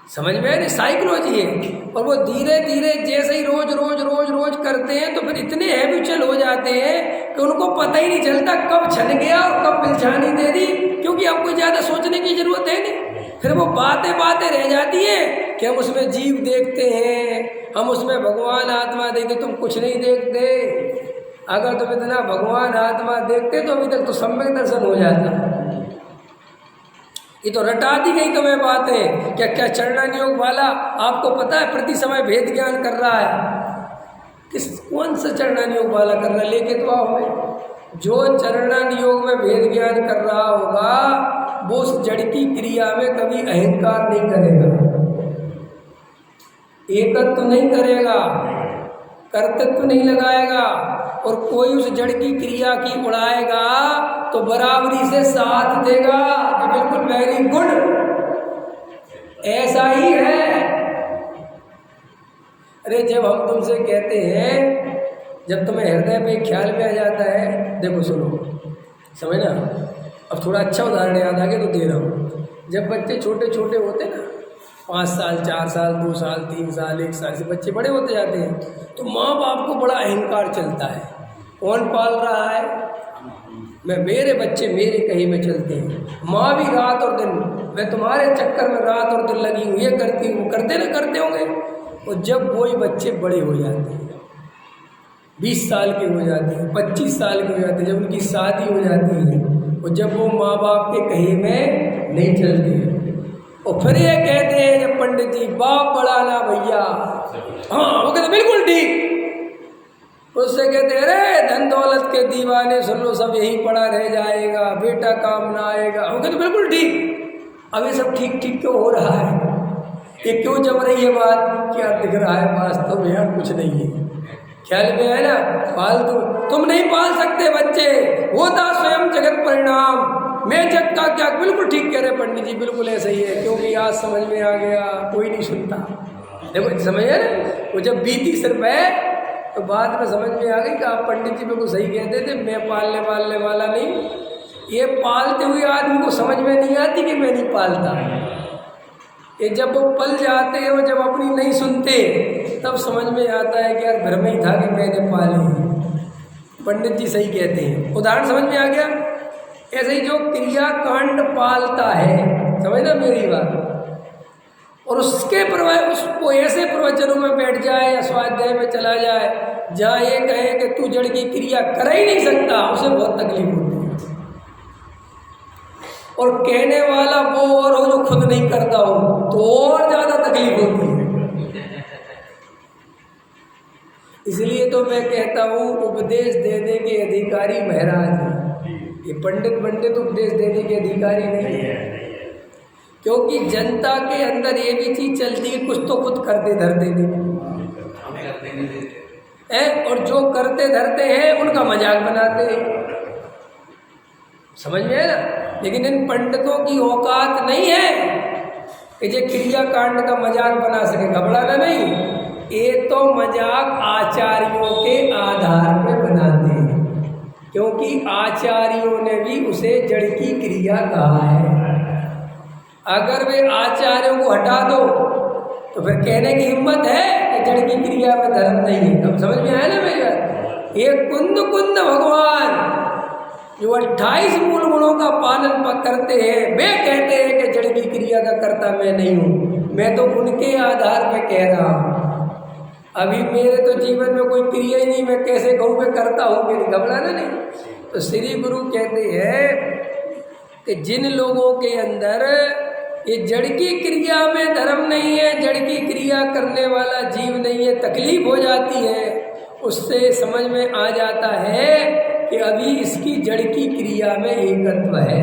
समझ में आए, साइकोलॉजी है। और वो धीरे धीरे जैसे ही रोज रोज रोज रोज करते हैं तो फिर इतने हैबिचुअल हो जाते हैं कि उनको पता ही नहीं चलता कब छन गया और कब बिलछानी दे दी, क्योंकि अब कोई ज़्यादा सोचने की जरूरत है नहीं। फिर वो बातें रह जाती हैं कि हम उसमें जीव देखते हैं, हम उसमें भगवान आत्मा देखते, तुम कुछ नहीं देखते। अगर तुम इतना भगवान आत्मा देखते तो अभी तक तो सम्यक दर्शन हो जाता। ये तो रटा दी गई तुम्हें बातें, क्या चरणान योग वाला आपको पता है प्रति समय भेद ज्ञान कर रहा है, कौन सा चरणान योग वाला कर रहा है, लेके तो आओ हमें। जो चरणान योग में भेद ज्ञान कर रहा होगा वो उस जड़ की क्रिया में कभी अहंकार नहीं करेगा, एकत्व नहीं करेगा, कर्तृत्व नहीं लगाएगा, और कोई उस जड़ की क्रिया की उड़ाएगा तो बराबरी से साथ देगा कि बिल्कुल वेरी गुड, ऐसा ही है। अरे जब हम तुमसे कहते हैं, जब तुम्हें हृदय पे ख्याल में आ जाता है, देखो सुनो, समझना, अब थोड़ा अच्छा उदाहरण याद आ गया तो दे रहा हूँ। जब बच्चे छोटे छोटे होते ना, 5 साल 4 साल 2 साल 3 साल 1 साल से बच्चे बड़े होते जाते हैं तो माँ बाप को बड़ा अहंकार चलता है, कौन पाल रहा है, मेरे बच्चे मेरे कहीं में चलते हैं, माँ भी रात और दिन, मैं तुम्हारे चक्कर में रात और दिन लगी हूँ, ये करती हूँ, करते ना करते होंगे। और जब वही बच्चे बड़े हो जाते हैं, 20 साल के हो जाते हैं, 25 साल के हो जाते हैं, जब उनकी शादी हो जाती है, और जब वो माँ बाप के कहीं में नहीं चलते हैं, और फिर ये कहते हैं जब पंडित जी, बाप बड़ा ना भैया, हाँ वो कहते बिल्कुल ठीक। उससे कहते अरे धन दौलत के दीवाने सुन लो, सब यही पड़ा रह जाएगा, बेटा काम ना आएगा। वो कहते बिल्कुल ठीक। अब ये सब ठीक ठीक क्यों हो रहा है, ये क्यों जम रही है बात? क्या दिख रहा है वास्तव में यार कुछ नहीं है, ख्याल में है ना, फालतू। तुम नहीं पाल सकते बच्चे, वो था स्वयं जगत परिणाम, मैं जग का क्या। बिल्कुल ठीक कह रहे पंडित जी, बिल्कुल ऐसा ही है, क्योंकि आज समझ में आ गया, कोई नहीं सुनता। देखो समझ है ना, वो जब बीती सिर पे तो बाद में समझ में आ गई कि आप पंडित जी बिल्कुल सही कहते थे, मैं पालने वाला नहीं। ये पालते हुए आदमी को समझ में नहीं आती कि मैं नहीं पालता। ये जब वो पल जाते हैं और जब अपनी नहीं सुनते तब समझ में आता है कि यार भ्रम ही था कि मैंने पाली। पंडित जी सही कहते हैं। उदाहरण समझ में आ गया। ऐसे ही जो क्रिया कांड पालता है, समझना मेरी बात, और उसके उसको ऐसे प्रवचनों में बैठ जाए या स्वाध्याय में चला जाए जहाँ ये कहे कि तू जड़ की क्रिया कर ही नहीं सकता, उसे बहुत तकलीफ होती है। और कहने वाला वो और हो जो खुद नहीं करता हो तो और ज़्यादा तकलीफ होती है। इसलिए तो मैं कहता हूँ उपदेश देने के अधिकारी महाराज हैं, ये पंडित उपदेश देने के अधिकारी नहीं है। क्योंकि जनता के अंदर ये भी चीज चलती है, कुछ तो खुद करते धरते नहीं है, और जो करते धरते हैं उनका मजाक बनाते हैं, समझ में है ना। लेकिन इन पंडितों की औकात नहीं है कि जो क्रिया कांड का मजाक बना सके। घबराना नहीं, ये तो मजाक आचार्यों के आधार पर बनाते हैं, क्योंकि आचार्यों ने भी उसे जड़ की क्रिया कहा है। अगर वे आचार्यों को हटा दो तो फिर कहने की हिम्मत है कि जड़ की क्रिया में धर्म नहीं है। अब समझ में आया ना मेरी बात। ये कुंद भगवान जो 28 मूल गुणों का पालन करते हैं, वे कहते हैं कि जड़ की क्रिया का कर्ता मैं नहीं हूँ, मैं तो उनके आधार पर कह रहा हूँ। अभी मेरे तो जीवन में कोई क्रिया ही नहीं, मैं कैसे कहूँ मैं करता हूँ कि नहीं। घबराना नहीं। तो श्री गुरु कहते हैं कि जिन लोगों के अंदर ये जड़ की क्रिया में धर्म नहीं है, जड़ की क्रिया करने वाला जीव नहीं है, तकलीफ हो जाती है, उससे समझ में आ जाता है कि अभी इसकी जड़ की क्रिया में एकत्व है।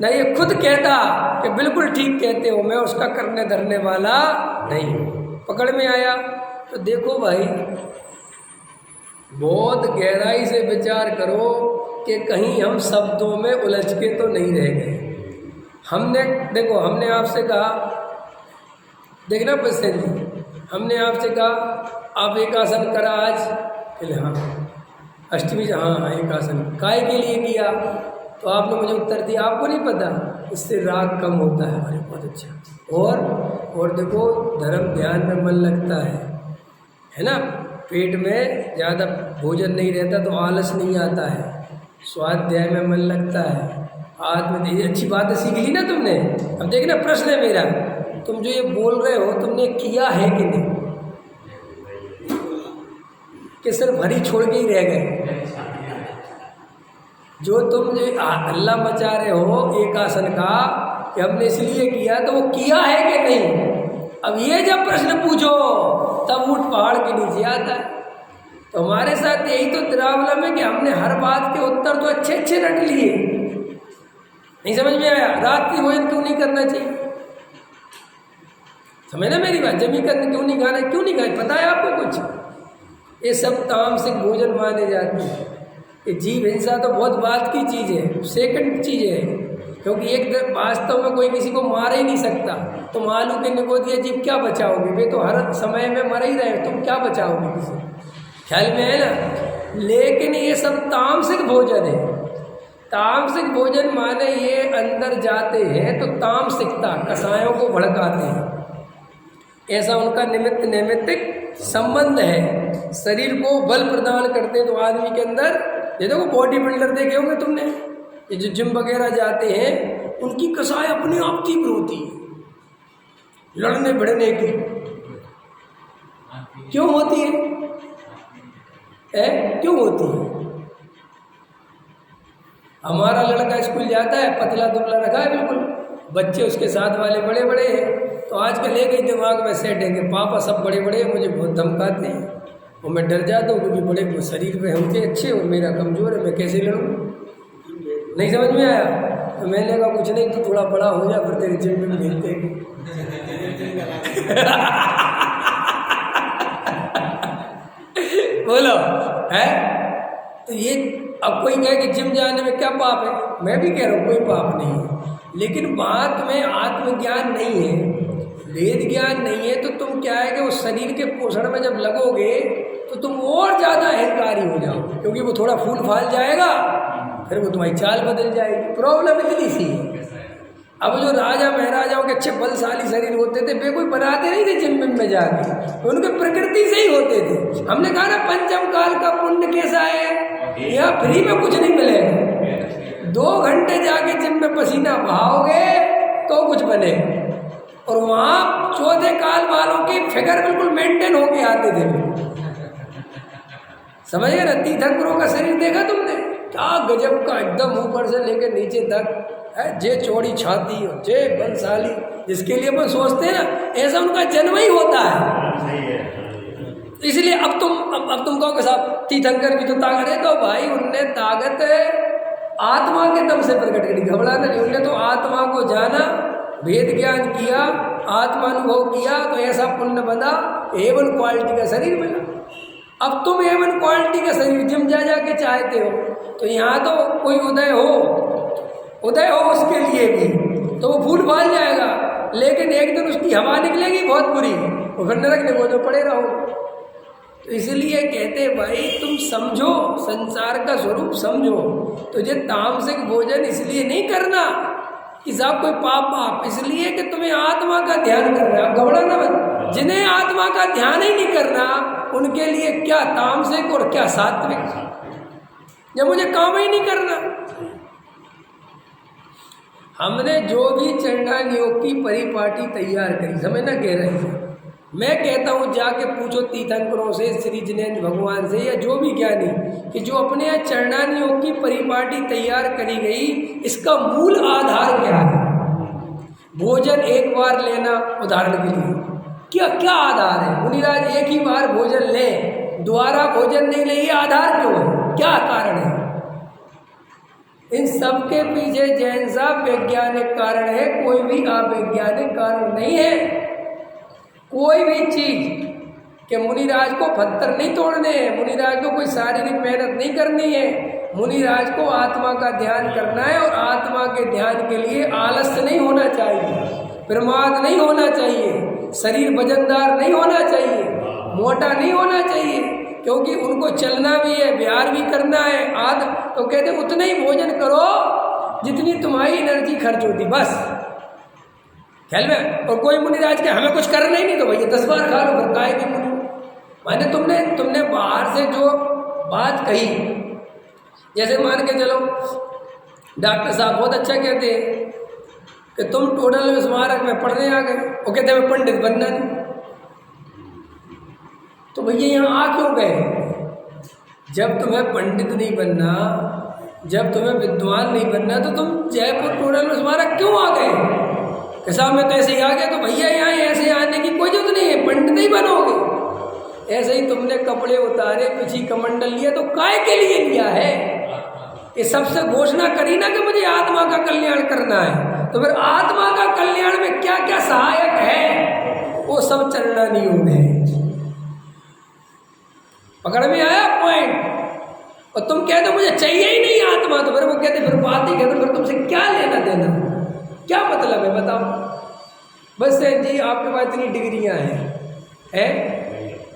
न ये खुद कहता कि बिल्कुल ठीक कहते हो, मैं उसका करने धरने वाला नहीं हूँ। पकड़ में आया। तो देखो भाई, बहुत गहराई से विचार करो कि कहीं हम शब्दों में उलझ के तो नहीं रह गए। हमने आपसे कहा, देखना प्रसन्न जी, हमने आपसे कहा आप एक आसन करा आज, कहले हाँ, अष्टमी हाँ एक आसन काय के लिए किया, तो आपने मुझे उत्तर दिया आपको नहीं पता, इससे राग कम होता है। अरे बहुत अच्छा। और देखो धर्म ध्यान में मन लगता है ना, पेट में ज़्यादा भोजन नहीं रहता तो आलस नहीं आता है, स्वाध्याय में मन लगता है, आत्म अच्छी बातें सीख ली ना तुमने। अब देखना प्रश्न है मेरा, तुम जो ये बोल रहे हो तुमने किया है कि नहीं, कि सिर्फ भरी छोड़ के ही रह गए। जो तुम जो हल्ला मचा रहे हो एक आसन का कि हमने इसलिए किया, तो वो किया है कि नहीं। अब ये जब प्रश्न पूछो तब ऊँट पहाड़ के नीचे आता है। तो हमारे साथ यही तो तिरावलम है कि हमने हर बात के उत्तर तो अच्छे अच्छे रट लिए, नहीं समझ में आया। रात्रि भोजन क्यों नहीं करना चाहिए, समझ ना मेरी बात। जमी करने क्यों नहीं खाना, क्यों नहीं खाना, पता है आपको कुछ। ये सब तामसिक भोजन माने जाते हैं। ये जीव हिंसा तो बहुत बात की चीज़ है, सेकंड चीज़ है, क्योंकि एक वास्तव में कोई किसी को मार ही नहीं सकता। तुम आलू के निकोदिया जीव क्या बचाओगे, वे तो हर समय में मर ही रहे, तुम क्या बचाओगे किसी, ख्याल में है ना। लेकिन ये सब तामसिक भोजन है। तामसिक भोजन माने ये अंदर जाते हैं तो तामसिकता कसायों को भड़काते हैं, ऐसा उनका निमित्त नैमित्तिक संबंध है। शरीर को बल प्रदान करते हैं। तो आदमी के अंदर ये देखो बॉडी बिल्डर देखे होंगे तुमने, ये जो जिम वगैरह जाते हैं उनकी कसाय अपने आप तीव्र होती है, लड़ने भिड़ने की। क्यों होती है, क्यों होती है। हमारा लड़का स्कूल जाता है, पतला दुबला रखा है बिल्कुल, बच्चे उसके साथ वाले बड़े बड़े हैं, तो आजकल एक ही दिमाग में सेट है कि पापा सब बड़े बड़े हैं, मुझे बहुत धमकाते हैं। और मैं डर जाता हूँ क्योंकि बड़े शरीर में होते अच्छे और मेरा कमज़ोर है, मैं कैसे लड़ूँ? नहीं समझ में आया? तो मैंने कहा कुछ नहीं, तो थोड़ा बड़ा हो जा फिर तेरे जिम में भेजते हैं। बोलो है। तो ये अब कोई कहे कि जिम जाने में क्या पाप है, मैं भी कह रहा हूँ कोई पाप नहीं है, लेकिन बात में आत्मज्ञान नहीं है, वेद ज्ञान नहीं है, तो तुम क्या है कि उस शरीर के पोषण में जब लगोगे तो तुम और ज़्यादा अहंकारी हो जाओगे, क्योंकि वो थोड़ा फूल फाल जाएगा, फिर वो तुम्हारी चाल बदल जाएगी। प्रॉब्लम इतनी सी है। अब जो राजा महाराजाओं के अच्छे बलशाली शरीर होते थे, वे कोई बनाते नहीं थे जिम में जाके, तो उनके प्रकृति से ही होते थे। हमने कहा ना पंचम काल का पुण्य कैसा है, यहाँ फ्री में कुछ नहीं मिलेगा। 2 घंटे जाके जिम में पसीना बहाओगे तो कुछ बनेगा, और वहाँ चौथे काल वालों की फिगर बिल्कुल मेंटेन होके आते थे। समझ गए ना? तीर्थंकरों का शरीर देखा तुमने? क्या गजब का, एकदम ऊपर से लेकर नीचे तक है, जे चौड़ी छाती और जे बलशाली, जिसके लिए अपन सोचते हैं ना, ऐसा उनका जन्म ही होता है। इसलिए अब तुम कहोगे साहब तीर्थंकर की तो ताकत है, तो भाई उनने ताकत आत्मा के दम से प्रकट करी, घबराना नहीं। उनने तो आत्मा को जाना, वेद ज्ञान किया, आत्मानुभव किया, तो ऐसा पुण्य बना, A1 क्वालिटी का शरीर मिला। अब तुम A1 क्वालिटी का शरीर जिम जा जाके चाहते हो, तो यहाँ तो कोई उदय हो उसके लिए भी, तो वो फूल फाल जाएगा, लेकिन एक दिन उसकी हवा निकलेगी बहुत बुरी, वो फिर नरक में गोदे पड़े रहो। तो इसलिए कहते भाई तुम समझो, संसार का स्वरूप समझो। तो ये तामसिक भोजन इसलिए नहीं करना कि साहब कोई पाप, इसलिए कि तुम्हें आत्मा का ध्यान करना है। घबराना मत। जिन्हें आत्मा का ध्यान ही नहीं करना, उनके लिए क्या तामसिक और क्या सात्विक, जब मुझे काम ही नहीं करना। हमने जो भी चंडाल योग की परिपाटी तैयार करी, समझना कह रहे हैं, मैं कहता हूँ जाके पूछो तीर्थंकरों से, श्री जिनेन्द्र भगवान से, या जो भी ज्ञानी, कि जो अपने यहाँ चंडाल योग की परिपाटी तैयार करी गई, इसका मूल आधार क्या है? भोजन एक बार लेना, उदाहरण के लिए क्या क्या आधार है? मुनिराज एक ही बार भोजन लें, दोबारा भोजन नहीं ले, ये आधार क्यों है? क्या कारण है? इन सब के पीछे जैन साहब वैज्ञानिक कारण है, कोई भी अवैज्ञानिक कारण नहीं है। कोई भी चीज कि मुनिराज को पत्थर नहीं तोड़ने हैं, मुनिराज को कोई शारीरिक मेहनत नहीं करनी है, मुनिराज को आत्मा का ध्यान करना है, और आत्मा के ध्यान के लिए आलस्य नहीं होना चाहिए, प्रमाद नहीं होना चाहिए, शरीर वजनदार नहीं होना चाहिए, मोटा नहीं होना चाहिए, क्योंकि उनको चलना भी है, व्यायाम भी करना है। तो कहते उतना ही भोजन करो जितनी तुम्हारी एनर्जी खर्च होती, बस ख्याल में। और कोई मुनिराज के हमें कुछ करना ही नहीं, तो भैया 10 बार खा लो, फिर काहे की मुनि। माने तुमने बाहर से जो बात कही, जैसे मान के चलो डॉक्टर साहब बहुत अच्छा कहते हैं कि तुम टोटल स्मारक में पढ़ने आ गए, वो कहते हैं पंडित बनना नहीं, तो भैया यहाँ आ क्यों गए? जब तुम्हें पंडित नहीं बनना, जब तुम्हें विद्वान नहीं बनना, तो तुम जयपुर टोडल स्मारक क्यों आ गए? कि साहब मैं तो ऐसे ही आ गया, तो भैया यहाँ ऐसे आने की कोई जरूरत नहीं है, पंडित नहीं बनोगे। ऐसे ही तुमने कपड़े उतारे, पीछे कमंडल लिया, तो काय के लिए लिया है? ये सबसे घोषणा करी ना कि मुझे आत्मा का कल्याण करना है, तो फिर आत्मा का कल्याण में क्या क्या सहायक है, वो सब चरणानी योग है। पकड़ में आया पॉइंट? और तुम कहते मुझे चाहिए ही नहीं आत्मा, तो फिर वो कहते फिर बात ही कहते, फिर तुमसे क्या लेना देना, क्या मतलब है बताओ? बस जी आपके पास इतनी डिग्रियां हैं,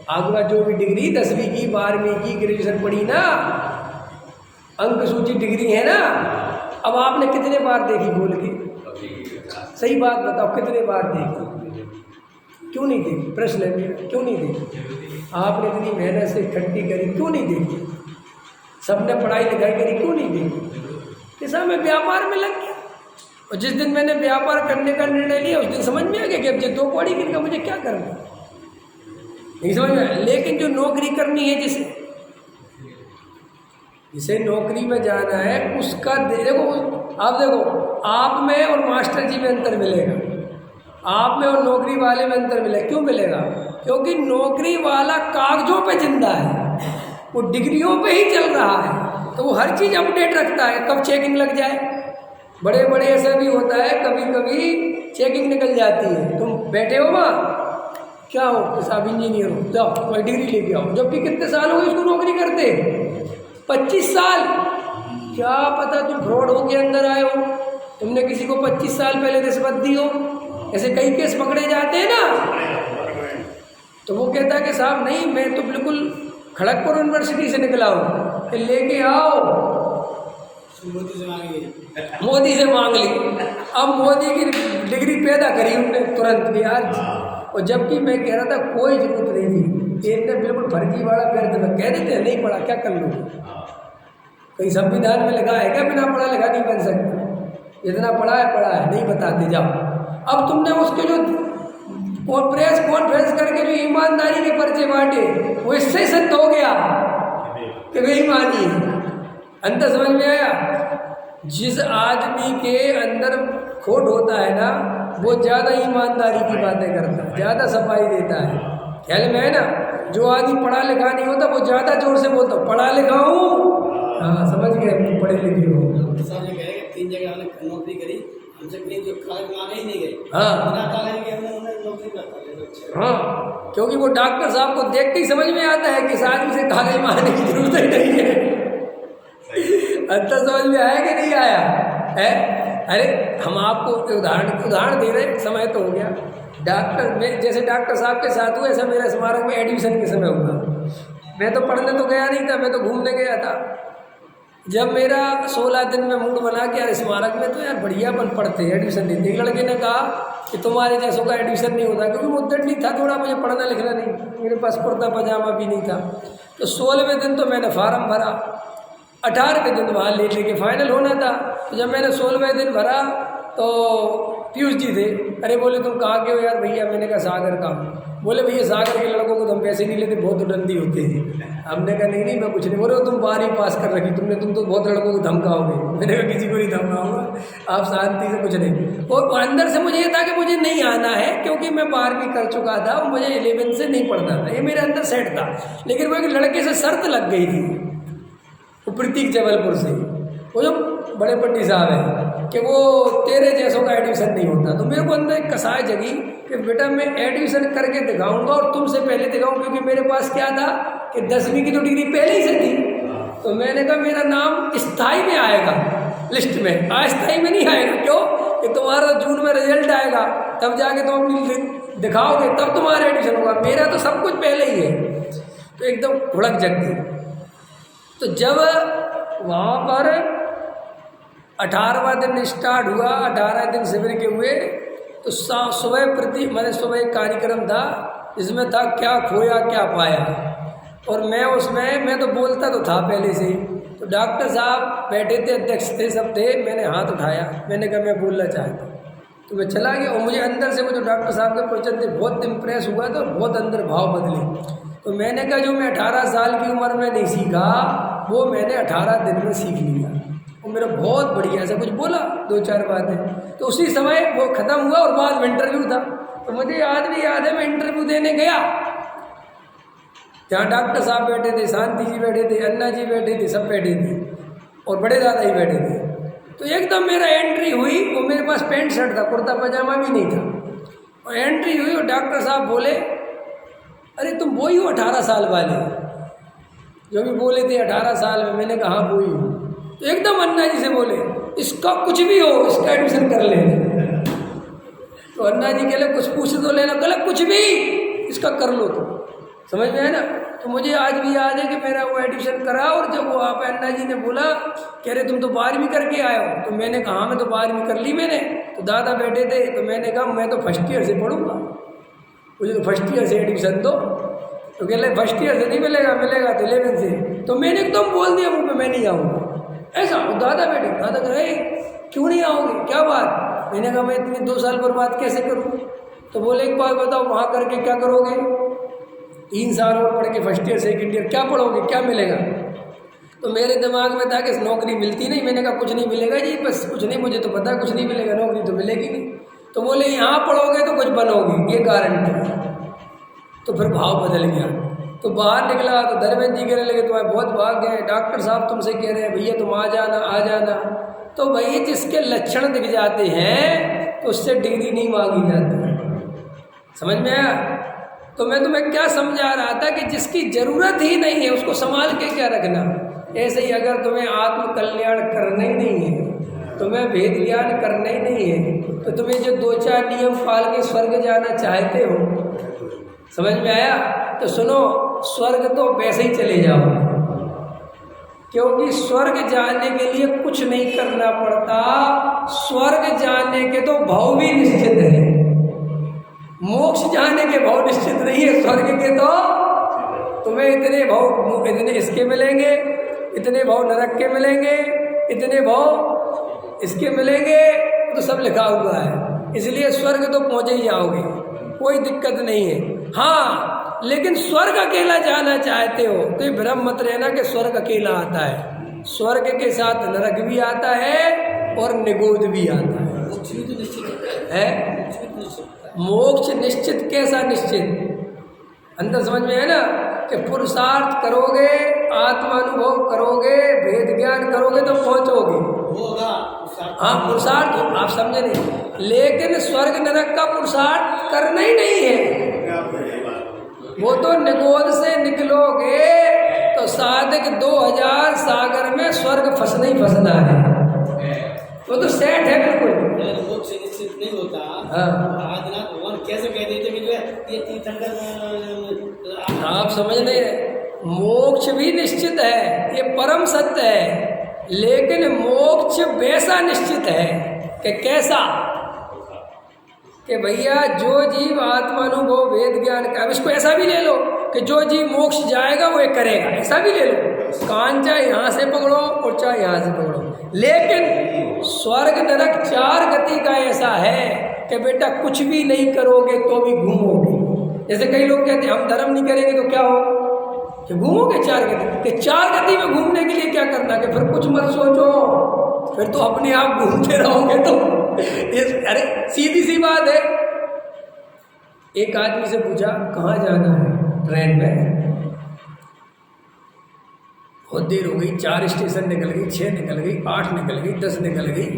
आपके पास जो भी डिग्री 10वीं की, 12वीं की, ग्रेजुएशन पढ़ी ना, अंक सूची डिग्री है ना, अब आपने कितने बार देखी बोल के? सही बात बताओ, कितने बार देखी? क्यों नहीं देखी? प्रश्न है मेरा, क्यों नहीं देखी? आपने इतनी मेहनत से इकट्ठी करी, क्यों नहीं देखी? सबने पढ़ाई लिखाई करी, क्यों नहीं देखी? कि साहब मैं व्यापार में लग गया, और जिस दिन मैंने व्यापार करने का निर्णय लिया, उस दिन समझ में आ गया कि अब जो 2 कौड़ी गिनकर मुझे क्या करना, नहीं समझ में आया। लेकिन जो नौकरी करनी है, जिसे नौकरी में जाना है, उसका देखो, आप देखो, आप में और मास्टर जी में अंतर मिलेगा। आप में और नौकरी वाले में अंतर मिले। क्यों मिलेगा? क्योंकि नौकरी वाला कागजों पे जिंदा है, वो डिग्रियों पे ही चल रहा है, तो वो हर चीज़ अपडेट रखता है। कब चेकिंग लग जाए, बड़े बड़े ऐसा भी होता है, कभी कभी चेकिंग निकल जाती है, तुम बैठे हो वहाँ क्या हो तो साहब इंजीनियर हो, जाओ तुम्हारी डिग्री लेके आओ, जबकि कितने साल हो गए उसको नौकरी करते, 25 साल। क्या पता तुम फ्रॉड हो के अंदर आए हो, तुमने किसी को 25 साल पहले रिश्वत दी हो। ऐसे कई केस पकड़े जाते हैं ना, तो वो कहता है कि साहब नहीं, मैं तो बिल्कुल खड़गपुर यूनिवर्सिटी से निकला हूँ, फिर लेके आओ, मोदी से मांग ली। अब मोदी की डिग्री पैदा करी उनने तुरंत भी यार, और जबकि मैं कह रहा था कोई जरूरत नहीं थी, एक ने बिल्कुल फर्जी वाला व्यर्थ में कह देते हैं, नहीं पढ़ा क्या कर लूँ। कहीं संविधान में लिखा है क्या बिना पढ़ा लिखा नहीं बन सकता? इतना पढ़ा है नहीं बताते जाओ। अब तुमने उसके जो प्रेस कॉन्फ्रेंस करके जो ईमानदारी के पर्चे बांटे, वो इससे सिद्ध हो गया कि बेईमानी है। अंतर समझ में आया? जिस आदमी के अंदर खोट होता है ना, वो ज़्यादा ईमानदारी की बातें करता है, ज़्यादा सफाई देता है। ख्याल में है ना? जो आदमी पढ़ा लिखा नहीं होता वो ज़्यादा जोर से बोलता पढ़ा लिखा हूँ। हाँ समझ गए, तुम पढ़े लिखे हो। 3 जगह हमने नौकरी करी, हमसे कहीं जो कागज मांगे ही नहीं गए। हाँ नौकरी करता। हाँ, क्योंकि वो डॉक्टर साहब को देख के ही समझ में आता है कि इस आदमी से कागज मांगने की जरूरत ही नहीं है। अंतर समझ में आया कि नहीं आया है? अरे हम आपको उदाहरण दे रहे, समय तो हो गया। डॉक्टर में जैसे डॉक्टर साहब के साथ हुआ, ऐसा मेरे स्मारक में एडमिशन के समय हुआ। मैं तो पढ़ने तो गया नहीं था, मैं तो घूमने गया था। जब मेरा 16 दिन में मूड बना कि यार स्मारक में तो यार बढ़िया बन पढ़ते एडमिशन देते, एक लड़के ने कहा कि तुम्हारे जैसों का एडमिशन नहीं होता, क्योंकि मुद्दत नहीं था थोड़ा, मुझे पढ़ना लिखना नहीं, मेरे पास कुर्ता पजामा भी नहीं था। तो 16वें दिन तो मैंने फार्म भरा, 18वें दिन वहाँ ले लेके फाइनल होना था। तो जब मैंने 16वें दिन भरा तो पीयूष जी थे, अरे बोले तुम कहाँ के हो यार? भैया मैंने कहा सागर का। बोले भैया सागर के लड़कों को तो हम पैसे नहीं लेते, बहुत उडंदी होते हैं। हमने कहा नहीं मैं कुछ नहीं। बोले तुम 12वीं पास कर रखी तुम तो बहुत लड़कों को धमकाओगे। मैंने कहा किसी को नहीं धमकाऊंगा, आप शांति से, कुछ नहीं। और अंदर से मुझे ये था कि मुझे नहीं आना है, क्योंकि मैं 12वीं कर चुका था और मुझे 11th से नहीं पढ़ना था, ये मेरे अंदर सेट था। लेकिन वो एक लड़के से शर्त लग गई थी, वो प्रतीक जबलपुर से, वो जो बड़े पंडित साहब हैं, कि वो तेरे जैसों का एडमिशन नहीं होता। तो मेरे को अंदर एक कसाय जगी कि बेटा मैं एडमिशन करके दिखाऊंगा और तुमसे पहले दिखाऊं, क्योंकि मेरे पास क्या था कि 10वीं की तो डिग्री पहले ही से थी। तो मैंने कहा मेरा नाम स्थाई में आएगा लिस्ट में, अस्थाई में नहीं आएगा। क्यों? कि तुम्हारा जून में रिजल्ट आएगा, तब जाके तुम अपनी दिखाओगे, तब तुम्हारा एडमिशन होगा। मेरा तो सब कुछ पहले ही है। तो एकदम भुड़क जग गई। तो जब वहाँ पर 18वां दिन स्टार्ट हुआ, 18 दिन शिविर के हुए, तो सुबह एक कार्यक्रम था जिसमें था क्या खोया क्या पाया। और मैं तो बोलता तो था पहले से। तो डॉक्टर साहब बैठे थे, अध्यक्ष थे, सब थे। मैंने हाथ उठाया, मैंने कहा मैं बोलना चाहता हूँ, तो मैं चला गया। और मुझे अंदर से वो जो डॉक्टर साहब के प्रवचन थे बहुत इम्प्रेस हुआ था, बहुत अंदर भाव बदले। तो मैंने कहा जो मैं 18 साल की उम्र में नहीं सीखा, वो मैंने 18 दिन में सीख लिया। और मेरा बहुत बढ़िया ऐसा कुछ बोला, 2-4 बातें। तो उसी समय वो ख़त्म हुआ और बाद में इंटरव्यू था। तो मुझे आज भी याद है, मैं इंटरव्यू देने गया, जहाँ डॉक्टर साहब बैठे थे, शांति जी बैठे थे, अन्ना जी बैठे थे, सब बैठे थे, और बड़े दादा ही बैठे थे। तो एकदम मेरा एंट्री हुई, वो मेरे पास पैंट शर्ट था, कुर्ता पजामा भी नहीं था। और एंट्री हुई और डॉक्टर साहब बोले अरे तुम वही हो 18 साल वाले जो भी बोले थे 18 साल में। मैंने कहा हाँ वही हूँ। तो एकदम अन्ना जी से बोले इसका कुछ भी हो, इसका एडमिशन कर ले। तो अन्ना जी कहले कुछ पूछ तो लेना, कहले कुछ भी इसका कर लो। तो समझ में है ना? तो मुझे आज भी याद है कि मेरा वो एडमिशन करा। और जब वो आप अन्ना जी ने बोला कह रहे तुम तो 12वीं करके आए हो, तो मैंने कहा मैं तो 12वीं कर ली मैंने। तो दादा बैठे थे, तो मैंने कहा मैं तो फर्स्ट ईयर से पढ़ूंगा, मुझे तो फर्स्ट ईयर से एडमिशन दो। तो कह रहे फर्स्ट ईयर से नहीं मिलेगा, मिलेगा तो 11th से। तो मैंने एकदम बोल दिया मुँह पे मैं नहीं आऊँगा ऐसा। वो दादा बैठे, दादा कह रहे क्यों नहीं आओगे, क्या बात? मैंने कहा मैं इतनी 2 साल बर्बाद कैसे करूँ? तो बोले एक बात बताओ वहाँ करके क्या करोगे? 3 साल और पढ़ के फर्स्ट ईयर सेकेंड ईयर क्या पढ़ोगे, क्या मिलेगा? तो मेरे दिमाग में था कि नौकरी मिलती नहीं। मैंने कहा कुछ नहीं मिलेगा जी, बस कुछ नहीं, मुझे तो पता है कुछ नहीं मिलेगा, नौकरी तो मिलेगी नहीं। तो बोले यहाँ पढ़ोगे तो कुछ बनोगे, ये गारंटी। तो फिर भाव बदल गया। तो बाहर निकला तो धर्मेंद्र जी कहने लगे तुम्हारे बहुत भाग गए, डॉक्टर साहब तुमसे कह रहे हैं भैया तुम आ जाना आ जाना। तो भाई जिसके लक्षण दिख जाते हैं तो उससे डिग्री नहीं मांगी जाती, समझ में आया? तो मैं तुम्हें क्या समझा रहा था कि जिसकी ज़रूरत ही नहीं है उसको संभाल के क्या रखना। ऐसे ही अगर तुम्हें आत्म कल्याण करना ही नहीं है, तुम्हें भेद ज्ञान करना ही नहीं है, तो तुम्हें जो 2-4 नियम पाल के स्वर्ग जाना चाहते हो, समझ में आया? तो सुनो, स्वर्ग तो वैसे ही चले जाओ, क्योंकि स्वर्ग जाने के लिए कुछ नहीं करना पड़ता। स्वर्ग जाने के तो भाव भी निश्चित है, मोक्ष जाने के भाव निश्चित नहीं है। स्वर्ग के तो तुम्हें इतने भाव, इतने इसके मिलेंगे, इतने भाव नरक के मिलेंगे, इतने भाव इसके मिलेंगे, तो सब लिखा हुआ है। इसलिए स्वर्ग तो पहुँचे ही जाओगे, कोई दिक्कत नहीं है। हाँ, लेकिन स्वर्ग अकेला जाना चाहते हो तो ये भ्रम मत रहना कि स्वर्ग अकेला आता है। स्वर्ग के साथ नरक भी आता है और निगोद भी आता है। मोक्ष निश्चित कैसा निश्चित? अंदर समझ में है ना कि पुरुषार्थ करोगे, आत्मानुभव करोगे, भेद ज्ञान करोगे तो पहुंचोगे। हाँ, पुरुषार्थ आप समझे नहीं, लेकिन स्वर्ग नरक का पुरुषार्थ करना ही नहीं है। वो तो निगोद से निकलोगे तो साधक 2000 सागर में स्वर्ग फंसना ही फंसना है, वो तो सेट है बिल्कुल। मोक्ष निश्चित नहीं होता। हाँ, आज ना भगवान कैसे कह देते कि जो है ये तीर्थंकर, आप समझ नहीं रहे। मोक्ष भी निश्चित है, ये परम सत्य है, लेकिन मोक्ष वैसा निश्चित है कि कैसा, कि भैया जो जीव आत्मानुभव वेद ज्ञान का, इसको ऐसा भी ले लो कि जो जीव मोक्ष जाएगा वो ये करेगा, ऐसा भी ले लो। कान चाहे यहाँ से पकड़ो और चाहे यहाँ से पकड़ो, लेकिन स्वर्ग नरक 4 गति का ऐसा है कि बेटा कुछ भी नहीं करोगे तो भी घूमोगे। जैसे कई लोग कहते हैं हम धर्म नहीं करेंगे तो क्या हो, कि घूमोगे 4 गति। कि 4 गति में घूमने के लिए क्या करना, कि फिर कुछ मत सोचो, फिर तो अपने आप घूमते रहोगे। तो अरे सीधी सी बात है। एक आदमी से पूछा कहाँ जाना है, ट्रेन में बहुत देर हो गई, 4 स्टेशन निकल गई, 6 निकल गई, 8 निकल गई, 10 निकल गई।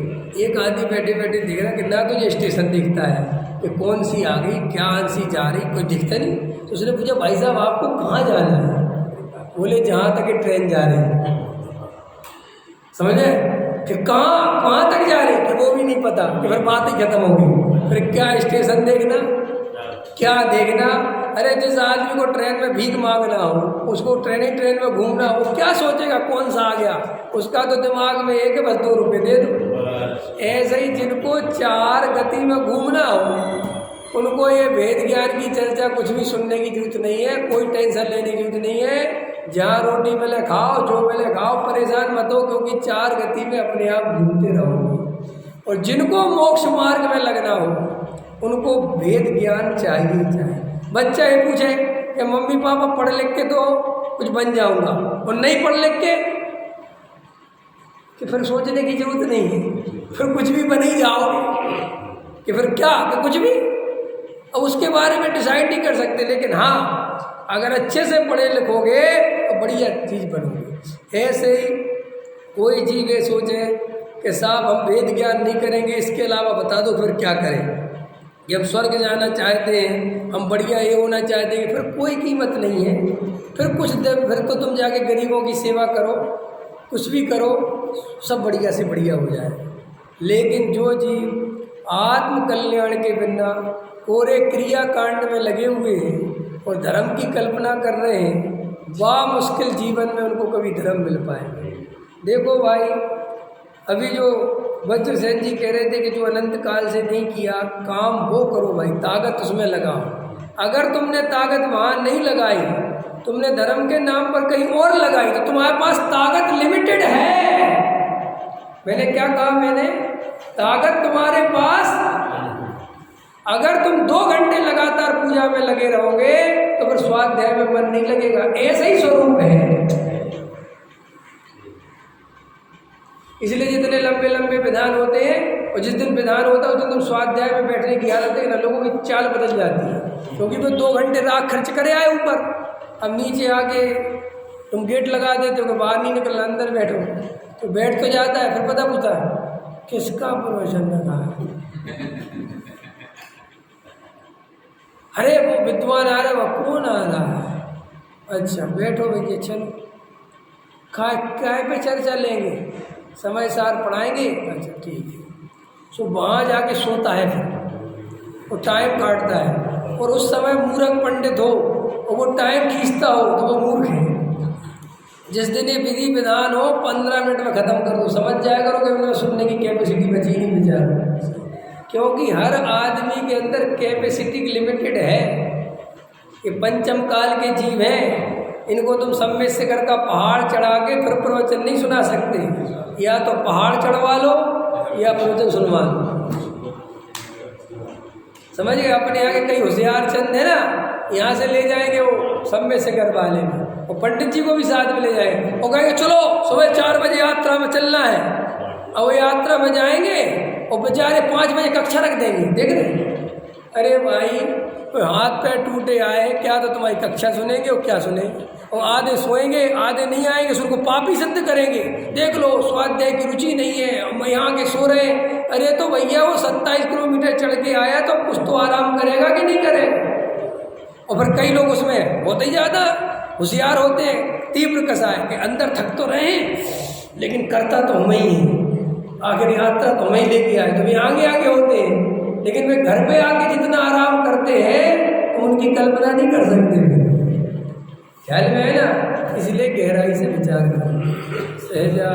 एक आदमी बैठे बैठे देख रहा कि ना तो ये स्टेशन दिखता है कि कौन सी आ गई, क्या सी जा रही, कोई दिखता नहीं। तो उसने पूछा भाई साहब आपको कहाँ जाना है? बोले जहाँ तक ट्रेन जा रही है। समझे? फिर कहाँ तक जा रही, कि वो भी नहीं पता, कि फिर बात ही खत्म हो गई। फिर क्या स्टेशन देखना, क्या देखना? अरे जिस आदमी को ट्रेन में भीख मांगना हो, उसको ट्रेन में घूमना हो, क्या सोचेगा कौन सा आ गया? उसका तो दिमाग में एक बस 2 रुपये दे दो। ऐसे ही जिनको 4 गति में घूमना हो, उनको ये भेद ज्ञान की चर्चा कुछ भी सुनने की जरूरत नहीं है, कोई टेंशन लेने की जरूरत नहीं है। जहाँ रोटी मिले खाओ, जो मिले खाओ, परेशान मत हो, क्योंकि 4 गति में अपने आप घूमते रहोगे। और जिनको मोक्ष मार्ग में लगना हो उनको भेद ज्ञान चाहिए। बच्चा ये पूछे कि मम्मी पापा पढ़ लिख के तो कुछ बन जाऊंगा, और नहीं पढ़ लिख के, कि फिर सोचने की जरूरत नहीं है, फिर कुछ भी बन ही जाओगे, कि फिर क्या, कि कुछ भी। अब उसके बारे में डिसाइड नहीं कर सकते, लेकिन हाँ अगर अच्छे से पढ़े लिखोगे तो बढ़िया चीज़ बनोगे। ऐसे ही कोई जीव ये सोचे कि साहब हम वेद ज्ञान नहीं करेंगे, इसके अलावा बता दो फिर क्या करें। जब स्वर्ग जाना चाहते हैं, हम बढ़िया ये होना चाहते हैं, फिर कोई कीमत नहीं है। फिर कुछ देर फिर तो तुम जाके गरीबों की सेवा करो, कुछ भी करो, सब बढ़िया से बढ़िया हो जाए। लेकिन जो जीव आत्म कल्याण के बिना पूरे क्रिया कांड में लगे हुए हैं और धर्म की कल्पना कर रहे हैं, वह मुश्किल जीवन में उनको कभी धर्म मिल पाए। देखो भाई, अभी जो वज्रसेन जी कह रहे थे कि जो अनंत काल से नहीं किया काम वो करो भाई, ताकत उसमें लगाओ। अगर तुमने ताकत वहाँ नहीं लगाई, तुमने धर्म के नाम पर कहीं और लगाई, तो तुम्हारे पास ताकत लिमिटेड है। मैंने क्या कहा? मैंने ताकत तुम्हारे पास, अगर तुम 2 घंटे लगातार पूजा में लगे रहोगे तो फिर स्वाध्याय में मन नहीं लगेगा। ऐसा ही स्वरूप है। इसलिए जितने लंबे लंबे विधान होते हैं और जिस दिन विधान होता है उस दिन तुम स्वाध्याय में बैठने की हालत है ना, लोगों की चाल बदल जाती है, क्योंकि वो 2 घंटे रात खर्च करे आए ऊपर, अब नीचे आके तुम गेट लगा देते हो कि बाहर नहीं निकलना, अंदर बैठो, तो बैठ तो जाता है, फिर पता पूछता है किसका प्रवचन लगा, अरे वो विद्वान आ रहा है, वो कौन आ रहा है, अच्छा बैठो भैया चलो, काय पे चर्चा लेंगे, समय सार पढ़ाएंगे, अच्छा ठीक है। सो वहाँ जाके सोता है, फिर वो टाइम काटता है, और उस समय मूर्ख पंडित हो और वो टाइम खींचता हो तो वो मूर्ख है। जिस दिन ये विधि विधान हो 15 मिनट में ख़त्म कर दो, समझ जाया करो कि उन्हें सुनने की कैपेसिटी बची नहीं बेचारा, क्योंकि हर आदमी के अंदर कैपेसिटी लिमिटेड है। ये पंचम काल के जीव हैं, इनको तुम सम्मिश्र से कर का पहाड़ चढ़ा के फिर प्रवचन नहीं सुना सकते, या तो पहाड़ चढ़वा लो या प्रवचन सुनवा लो, समझ गए। अपने यहाँ के कई होशियार चंद है ना, यहाँ से ले जाएंगे वो सम्मिश्र से कर वाले में, और पंडित जी को भी साथ में ले जाएंगे, और कहेंगे चलो सुबह 4 बजे यात्रा में चलना है, और वो यात्रा में जाएंगे और बेचारे 5 बजे कक्षा रख देंगे, देख रहे। अरे भाई कोई हाथ पैर टूटे आए क्या तो तुम्हारी कक्षा सुनेंगे और क्या सुनेंगे, और आधे सोएंगे आधे नहीं आएंगे, सुर को पापी सिद्ध करेंगे, देख लो स्वाध्याय की रुचि नहीं है, हम यहाँ के सो रहे हैं। अरे तो भैया वो 27 किलोमीटर चढ़ के आया तो कुछ तो आराम करेगा कि नहीं करेगा। और फिर कई लोग उसमें बहुत ही ज़्यादा होशियार होते हैं, तीव्र कसाय के अंदर थक तो रहे लेकिन करता तो हम ही हैं, आखिर यात्रा तो हम ही लेके आए, तो भी आगे आगे होते हैं, लेकिन वे घर पे आके जितना आराम करते हैं तो उनकी कल्पना नहीं कर सकते। ख्याल में है ना, इसलिए गहराई से विचार करें। सहजा